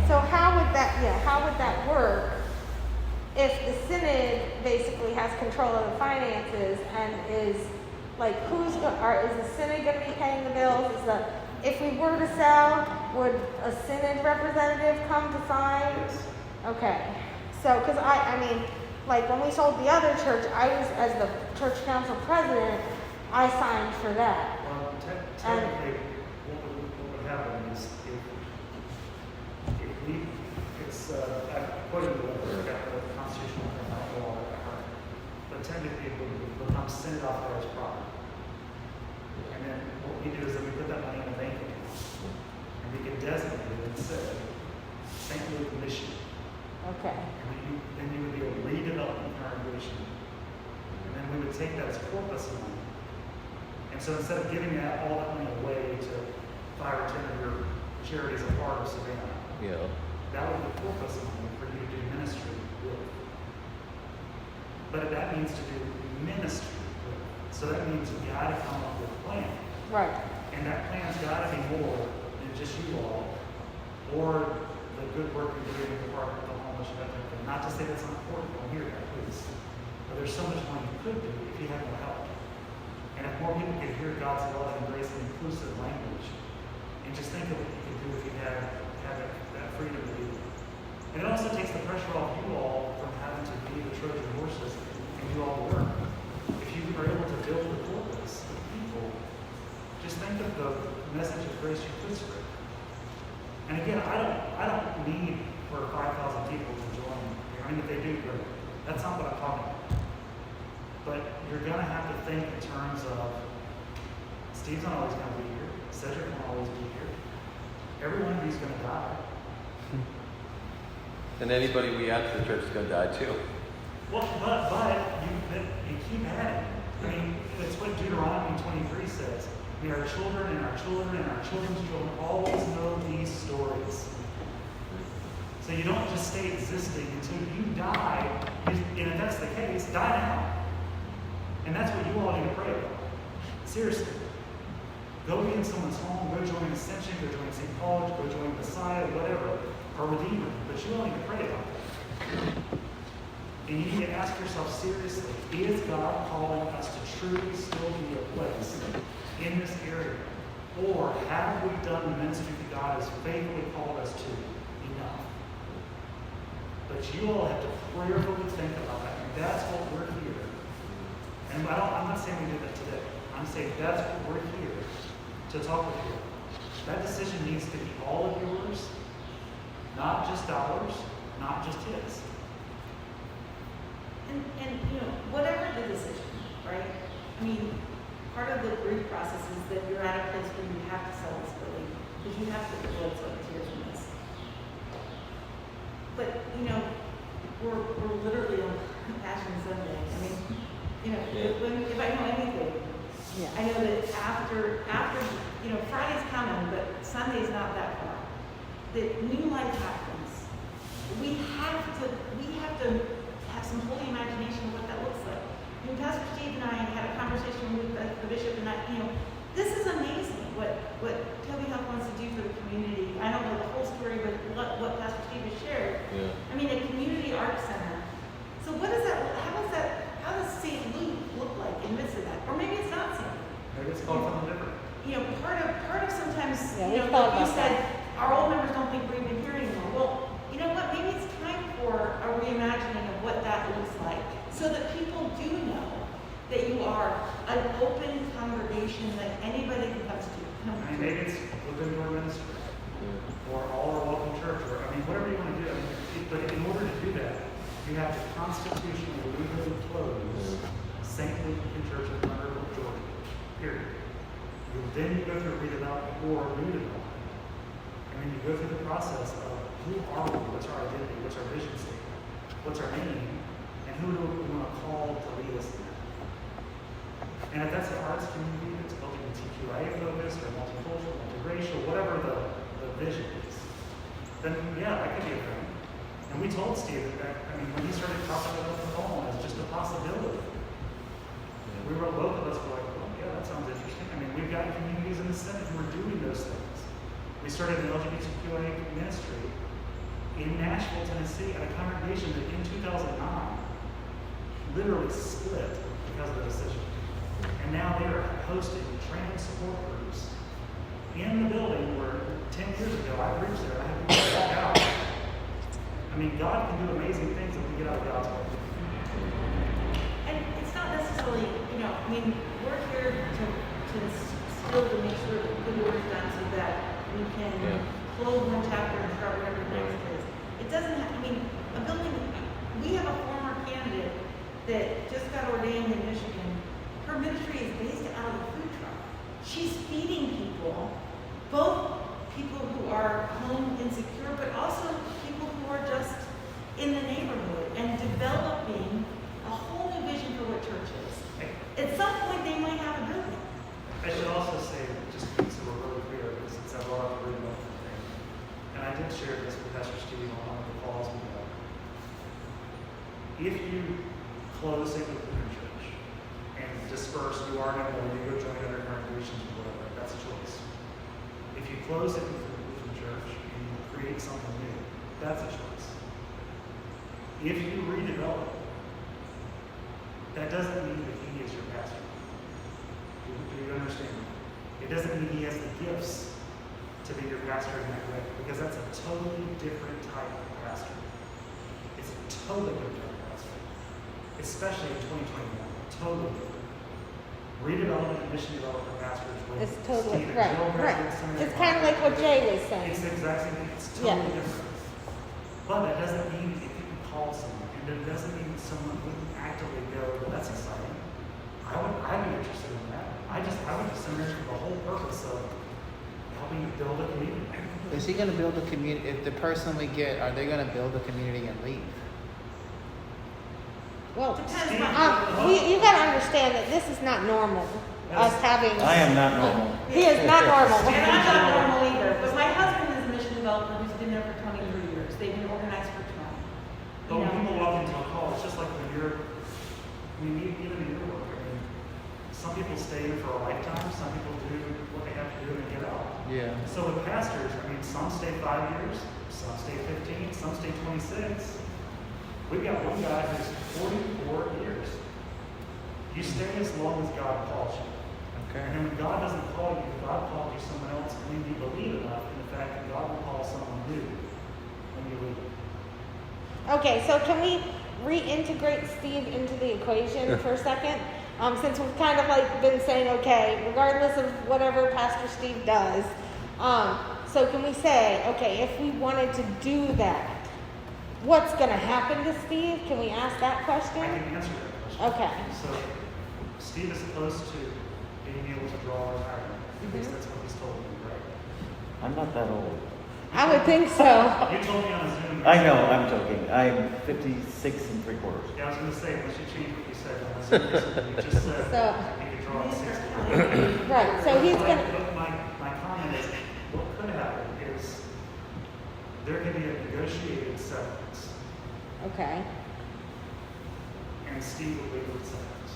So how would that work if the synod basically has control of the finances and is like is the synod going to be paying the bills? If we were to sell, would a synod representative come to sign? Yes. Okay, so because I mean, like when we sold the other church, I was as the church council president, I signed for that. Well, technically, what would happen is if we, I quoted the letter, I got the constitutional law by heart, but technically it would become Synod authorized property. And then what we do is that we put that money in a bank account, and we can designate it and say, St. Louis Commission. Okay. And then you would be a redevelopment congregation. And then we would take that as corpus money. And so instead of giving all that money away to 5 or 10 of your charities a part of Savannah, Yeah. that would be corpus money for you to do ministry with. But that means to do ministry with. So that means you gotta come up with a plan. Right. And that plan's gotta be more than just you all, or the good work you're doing in the department of the homeless, that type of thing. Not to say that's not important, don't hear that, please. But there's so much more you could do if you had more help. And if more people could hear God's love and grace and inclusive language, and just think of what you could do if you had that freedom to do that. And it also takes the pressure off you all from having to be the Trojan horses and do all the work. If you are able to build the corpus of people, just think of the message of grace you could spread. And again, I don't need for 5,000 people to join. I mean, if they do, great. That's not what I'm talking about. But you're going to have to think in terms of Steve's not always going to be here. Cedric won't always be here. Every one of you is going to die. And anybody we add to the church is going to die too. Well, but you keep adding. I mean, it's what Deuteronomy 23 says. May our children and our children and our children's children always know these stories. So you don't just stay existing until you die. And if that's the case, die now. And that's what you all need to pray about. Seriously. Go be in someone's home, go join Ascension, go join St. Paul, go join Messiah, whatever, or Redeemer. But you all need to pray about that. And you need to ask yourself seriously, is God calling us to truly still be a place in this area? Or have we done the ministry that God has faithfully called us to enough? But you all have to prayerfully think about that. And that's what we're here. And I'm not saying we did that today. I'm saying that's what we're here to talk with you. That decision needs to be all of yours, not just ours, not just his. And whatever the decision, right? I mean, part of the grief process is that you're at a place where you have to sell this building because you have to put blood, sweat, and tears in this. But we're literally on Passion Sunday. I mean, if I know anything, I know that after Friday's coming, but Sunday's not that far. That new life happens. We have to have some holy imagination of what that looks like. When Pastor Steve and I had a conversation with the bishop, and this is amazing what Toby Health wants to do for the community. I don't know the whole story, but what Pastor Steve has shared. Yeah. I mean, a community art center. So what is that? How does St. Luke look like in the midst of that? Or maybe it's not St. Luke. Maybe it's called something different. Part of sometimes, like you said, our old members don't think we're even here anymore. Well, you know what? Maybe it's time for a reimagining of what that looks like, so that people do know that you are an open congregation that anybody can come to. Maybe it's open door ministry, or all or welcome church, or whatever you want to do. But in order to do that, you have to constitutionally legally close St. Luke Church of Thunderbolt, Georgia. Period. Then you go through redevelopment or new development, and then you go through the process of who are we, what's our identity, what's our vision statement, what's our name, and who do we want to call to lead us in that. And if that's an arts community that's LGBTQIA focused or multicultural, multiracial, whatever the vision is, then that could be a thing. And we told Steve that when he started talking about the phone as just a possibility, we were both of us were like, well, yeah, that sounds interesting. We've got communities in the Synod who are doing those things. We started an LGBTQIA ministry in Nashville, Tennessee, at a congregation that in 2009 literally split because of the decision. And now they are hosting training support groups in the building where 10 years ago I preached there and I had people walk out. God can do amazing things if we get out of God's way. And it's not necessarily, we're here to still to make sure that good work is done so that we can close one chapter and start whatever the next is. It doesn't have, a building, we have a former candidate that just got ordained in Michigan. Her ministry is based out of a food truck. She's feeding people, both people who are home insecure, but also people who are just in the neighborhood and developing a whole new vision for what church is. At some point, they might have a building. I should also say, just so we're really clear, since I brought up the redevelopment thing, and I did share this with Pastor Steve on one of the calls we got. If you close St. Luke Church and disperse, you are no more, you go join other congregations or whatever, that's a choice. If you close it, the church and you create something new. That's a choice. If you redevelop, that doesn't mean that he is your pastor. Do you understand? It doesn't mean he has the gifts to be your pastor in that way, because that's a totally different type of pastor. It's a totally different type of pastor, especially in 2021. Totally different. Redevelopment and mission development pastors. It's totally right. It's kind of like what Jay was saying. It's the exact same thing. It's totally different. But that doesn't mean that you can call someone, and it doesn't mean someone wouldn't actively go, well, that's exciting. I'd be interested in that. I went to seminary for the whole purpose of helping to build a community. Is he going to build a community? If the person we get, are they going to build a community and leave? Well, Depends on you got to understand that this is not normal. Us having. I am not normal. He is not normal. And I'm not normal either, but my husband is a mission developer who's been there for 23 years. They've been organized for 20. But when people walk into a call, it's just like we need even in your work. I mean, some people stay in for a lifetime, some people do what they have to do and get out. Yeah. So with pastors, I mean, some stay 5 years, some stay 15, some stay 26. We've got one guy who's 44 years. You stay as long as God calls you. Okay. And then when God doesn't call you, God called you someone else, and then you believe enough in the fact that God will call someone new when you leave. Okay, so can we reintegrate Steve into the equation for a second? Since we've kind of like been saying, okay, regardless of whatever Pastor Steve does, so can we say, okay, if we wanted to do that, what's going to happen to Steve? Can we ask that question? I can answer that question. Okay. So, Steve is opposed to being able to draw retirement. At least that's what he's told me, right? I'm not that old. I would think so. You told me on the Zoom. I know, I'm joking. I'm 56 3/4. Yeah, I was going to say, unless you change what you said on the Zoom recently, you just said So- you could draw at 60. Right, so he's going to. But my comment is, what could happen is there could be a negotiated severance, Okay, and Steve would leave with severance.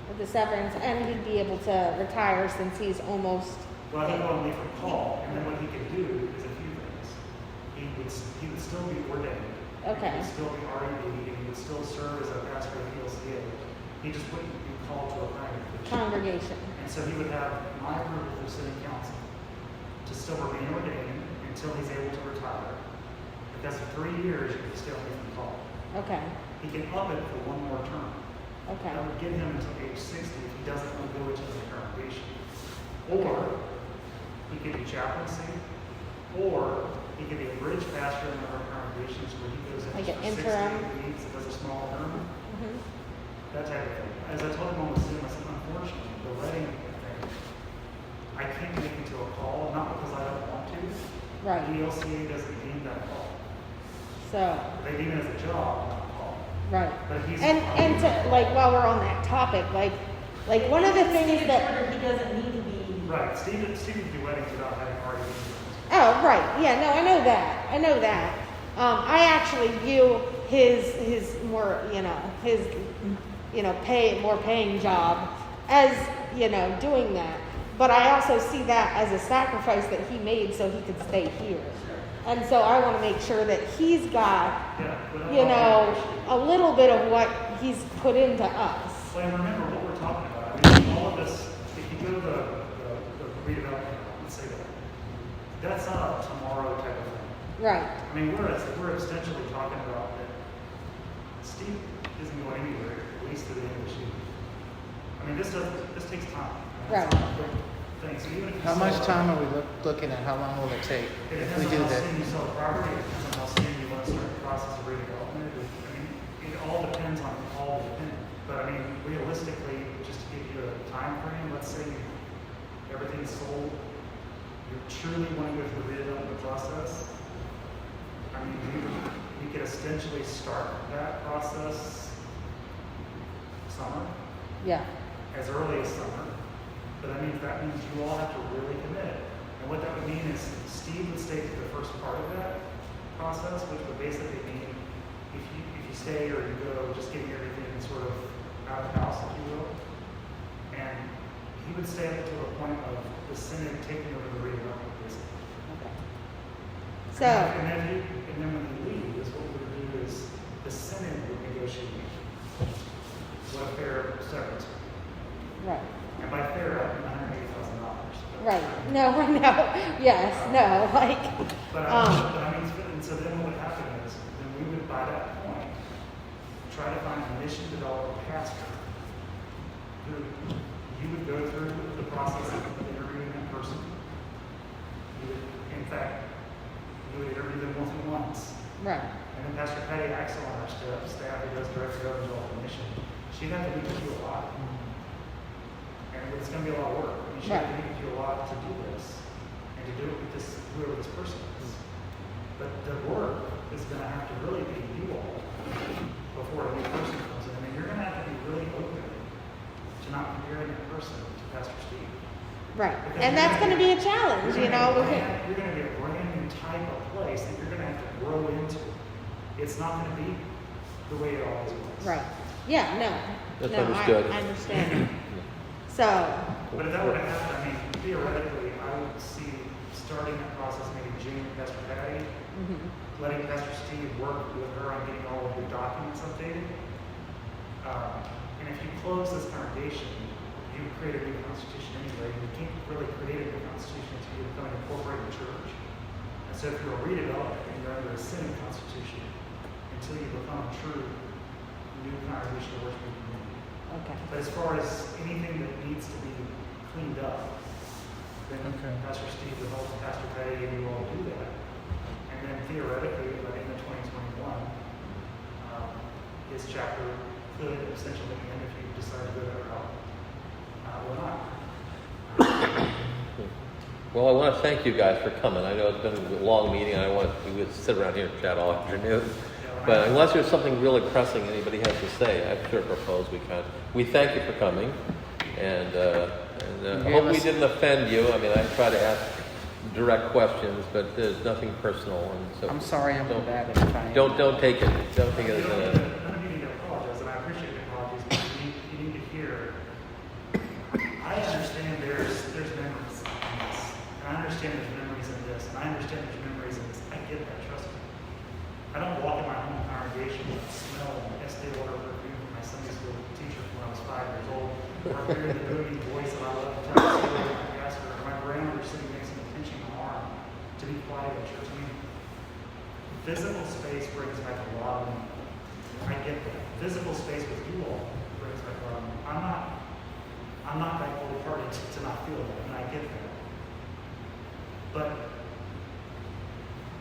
with the severance, and he'd be able to retire since he's almost. Well, he would leave from call, and then what he could do is a few things. He would still be ordained. Okay. He would still be RED, and he would still serve as a pastor of PLCA. He just wouldn't be called to a congregation. Congregation. And so he would have my approval of Synod Council to still remain ordained until he's able to retire. Because for 3 years, you can still leave from call. Okay, He can up it for one more term. okay, That would get him until age 60 if he doesn't want to go into the congregation. Or he could be chaplaincy, or he could be a bridge pastor in one of our congregations where he goes in Like an for 6 interim. weeks and does a small term. hmm That type of thing. As I told him on the Zoom, I said, unfortunately, the wedding thing, I can't make it to a call, not because I don't want to. right, The LCA doesn't deem that a call. so, They deem it as a job, not a call. right. But he's And to, like, while we're on that topic, like one of the things that, he doesn't need to be. right. Steve can do weddings without having already been. oh, right, yeah, no, I know that. I actually view his more, his, more paying job as, doing that. But I also see that as a sacrifice that he made so he could stay here. And so I want to make sure that he's got, a little bit of what he's put into us. Well, and remember what we're talking about. I mean, all of this, if you go to the redevelopment, let's say that's not a tomorrow type of thing. Right, I mean, we're essentially talking about that Steve isn't going anywhere, at least to the end of the year. I mean, this takes time. Right. It's not a quick thing. So even if you How much sell- time are we looking at? How long will it take It if we depends do on how that? soon you sell the property, it depends on how soon you want to start the process of redevelopment. It all depends on all the dependent. But I mean, realistically, just to give you a time frame, let's say everything's sold, you truly want to go through the redevelopment process. I mean, we could essentially start that process summer, yeah, as early as summer. But that means you all have to really commit. And what that would mean is Steve would stay through the first part of that process, which would basically mean if you stay or you go, just getting everything sort of out of the house, if you will. And he would stay up until the point of the Synod taking over the redevelopment, basically. okay. So, And then when he leaves, what we would do is the Synod would negotiate what a fair severance. right. And by fair, I mean $180,000. Right. No, I know. Yes, no, like, But I mean, and so then what would happen is, then we would, by that point, try to find a mission development pastor who you would go through the process of interviewing that person. You would, in fact, you would interview them more than once. right, And then Pastor Patty Axel on our staff, who does direct evangelical mission, she'd have to meet with you a lot. And it's going to be a lot of work. I mean, she'd have to meet with you a lot to do this, and to do it with this, whoever this person is. But the work is going to have to really be you all before a new person comes in. I mean, you're going to have to be really open to not comparing that person to Pastor Steve. right. Because And that's going to be a challenge, you know. You're going to be a brand new type of place that you're going to have to grow into. It's not going to be the way it always was. Right. Yeah, no. That's No, understood. I understand. So, But if that were to happen, I mean, theoretically, I would see starting that process, maybe Jane and Pastor Patty, letting Pastor Steve work with her on getting all of the documents updated. And if you close this congregation, you create a new constitution anyway. You can't really create a new constitution until you become an incorporated church. And so if you're a redevelopment and you're under a Synod constitution, until you become a true new congregation of worship community. okay. But as far as anything that needs to be cleaned up, then Okay. Pastor Steve would help Pastor Patty and you all do that. And then theoretically, by the end of 2021, his chapter could essentially end if you decide to go that route. Or not. Well, I want to thank you guys for coming. I know it's been a long meeting, and we would sit around here and chat all afternoon. But unless there's something really pressing anybody has to say, I sure propose we can. We thank you for coming, and I hope we didn't offend you. I mean, I try to ask direct questions, but there's nothing personal. And so I'm sorry I'm bad if I am. Don't take it. Don't take it as None a. of you need to apologize, and I appreciate the apologies, but you need to hear. I understand there's memories in this, and I understand there's memories in this, and I understand there's memories in this. I get that, trust me. I don't walk in my home congregation and smell an Estee Lauder perfume from my Sunday school teacher when I was 5 years old, or hear the booming voice that I love to tell my pastor, or my grandmother sitting next to me pinching my arm to be quiet at church. I mean, physical space brings back a lot of me. I get that. Physical space with you all brings back a lot of me. I'm not that old party to not feel that, and I get that. But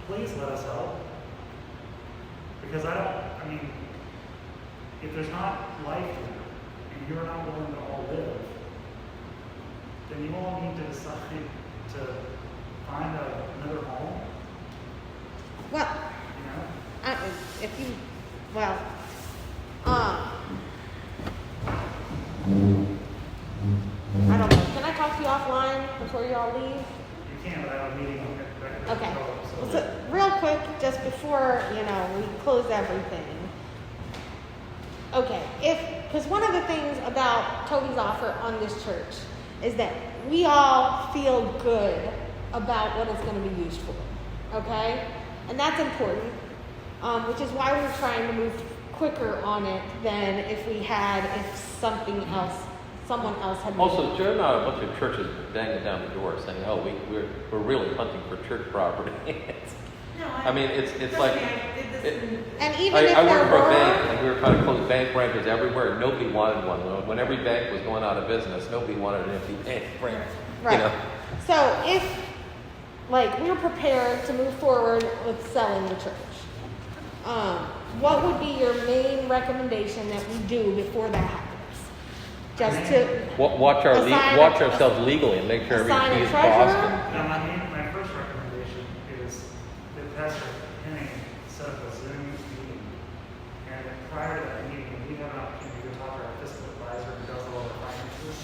please let us help. Because I mean, if there's not life here, and you're not willing to all live, then you all need to decide to find another home, Well, you know? if you, well, I don't know. Can I talk to you offline before you all leave? You can't without a meeting. Okay. So, real quick, just before, we close everything. Okay, because one of the things about Toby's offer on this church is that we all feel good about what it's going to be used for. Okay? And that's important, which is why we're trying to move quicker on it than if someone else had. Also, there are not a bunch of churches banging down the door saying, "Oh, we're really hunting for church property." I mean, it's like. And even if I there worked for a were, bank, and we were trying to close bank branches everywhere, and nobody wanted one. When every bank was going out of business, nobody wanted an empty bank branch. right. So if, we're prepared to move forward with selling the church, what would be your main recommendation that we do before that happens? Just to Watch ourselves legally and make sure assign everything a is treasurer? Boston. Now, my first recommendation is that Pastor Henning set up a Zoom meeting, and prior to that meeting, we have an opportunity to talk to our fiscal advisor who does all of our finances,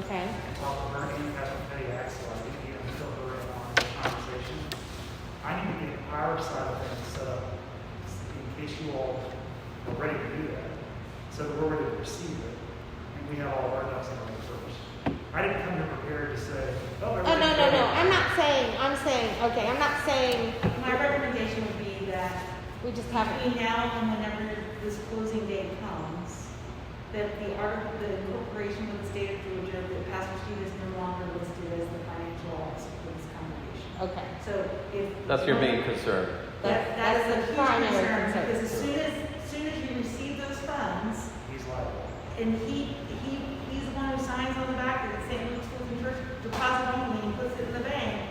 Okay. and talk to her and Pastor Petty Axel. I think you can fill her in on the conversation. I need to get our side of things set up in case you all are ready to do that, so that we're ready to receive it, and we have all of our ducks in a row first. I didn't come here prepared to say, Oh, no. I'm not saying, I'm saying, okay, I'm not saying, My recommendation We just haven't. between now and whenever this closing day comes, that the article, the incorporation with the state of Georgia, that Pastor Steve is no longer listed as the financial officer for this congregation. Okay. So if. That's your main concern. That is a huge primary concern, concern. because as soon as you receive those funds, He's liable. and he's the one who signs on the back that St. Luke's Lutheran Church deposit only and puts it in the bank,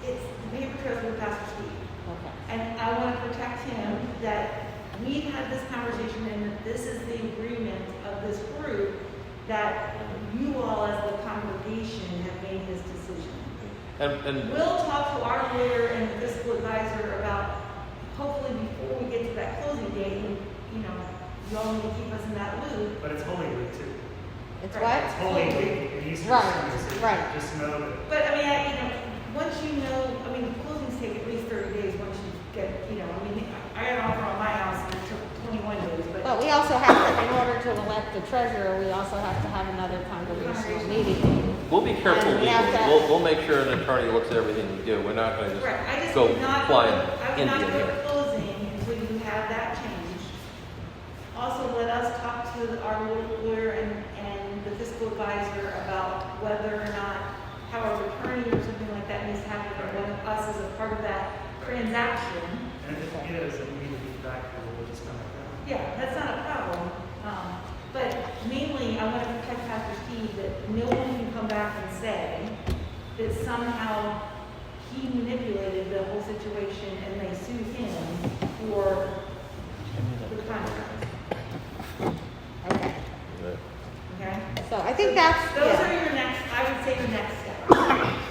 it's the paper trails with Pastor Steve. Okay. And I want to protect him, that we've had this conversation and that this is the agreement of this group, that you all as the congregation have made this decision. And We'll talk to our lawyer and the fiscal advisor about, hopefully before we get to that closing date, and, you all need to keep us in that loop. But it's Holy Week too. It's Right. what? It's Holy Week and Easter Right, Sunday. right. Just know that. But once closings take at least 30 days once you get, I got an offer on my house and it took 21 days, but. But we also have to, in order to elect the treasurer, we also have to have another congregational meeting. we'll be careful And we have legally. to- We'll make sure an attorney looks at everything we do. We're not going to Right, I just just go would not, flying I would not Indian go here. to closing until you have that changed. Also, let us talk to our lawyer and the fiscal advisor about whether or not, how a returning or something like that needs to happen, or one of us as a part of that transaction. And if it is, then we need to be back here, we'll just come back. Yeah, that's not a problem. But mainly, I want to protect Pastor Steve, that no one can come back and say that somehow he manipulated the whole situation and they sued him for the contract. Okay. Okay? So I think that's, Those yeah. are your next, I would say your next step.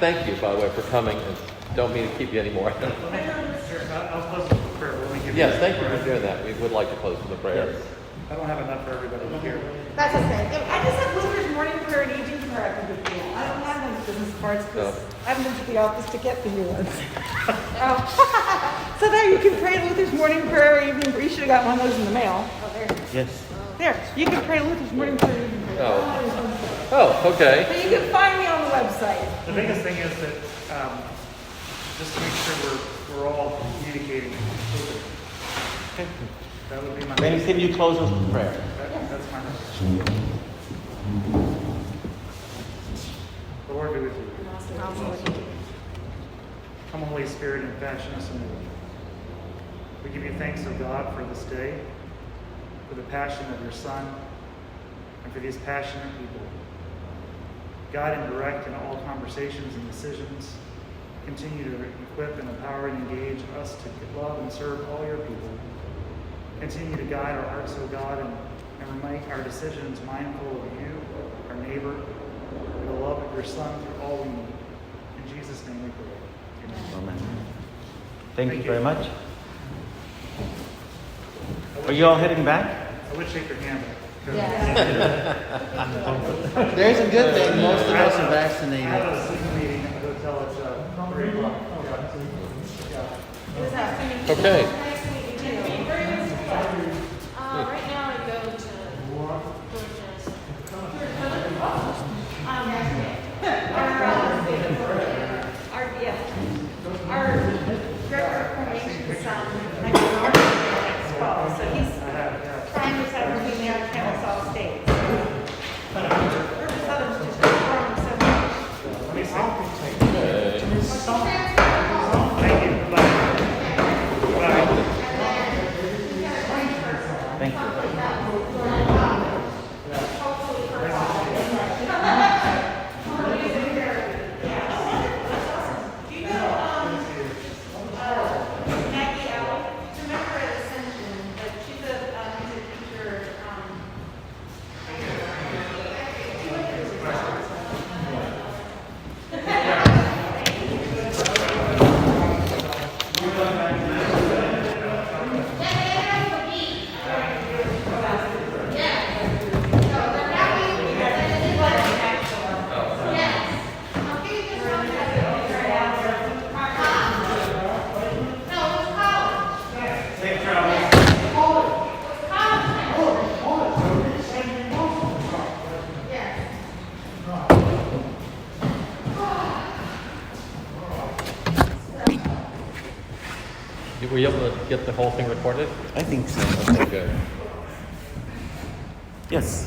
Thank you, by the way, for coming. And don't mean to keep you anymore. Sure, I'll close with a prayer. Let me give Yes, thank you for doing that. We would like to close with a prayer. I don't have enough for everybody here. That's okay. I just have Luther's morning prayer and evening prayer at the beginning. I don't have those business cards because I haven't been to the office to get the new ones. So there, you can pray Luther's morning prayer or evening prayer. You should have got one of those in the mail. Yes. There, you can pray Luther's morning prayer or evening prayer. Oh, okay. But you can find me on the website. The biggest thing is that, just to make sure we're all communicating. That would be my. Ladies, can you close us with prayer? That's my message. The Lord be with you. Come, Holy Spirit, and fashion us anew. We give you thanks, O God, for this day, for the passion of your Son, and for these passionate people. Guide and direct in all conversations and decisions. Continue to equip and empower and engage us to love and serve all your people. Continue to guide our hearts, O God, and make our decisions mindful of you, our neighbor, and the love of your Son through all we need. In Jesus' name we pray. Amen. Amen. Thank you Thank very you. much. Are you all heading back? I would shake your hand. There's a good thing, most of us are I vaccinated. have a Zoom meeting at the hotel at 3 o'clock. Okay. Right now I go to Our director of formation's son, I go to our next fall, so he's trying to have between there and Kennesaw State. We're just others just performing so much. Let me see. Okay. Thank you. Bye. Bye. Were you able to get the whole thing recorded? I think so. Okay, good. Yes.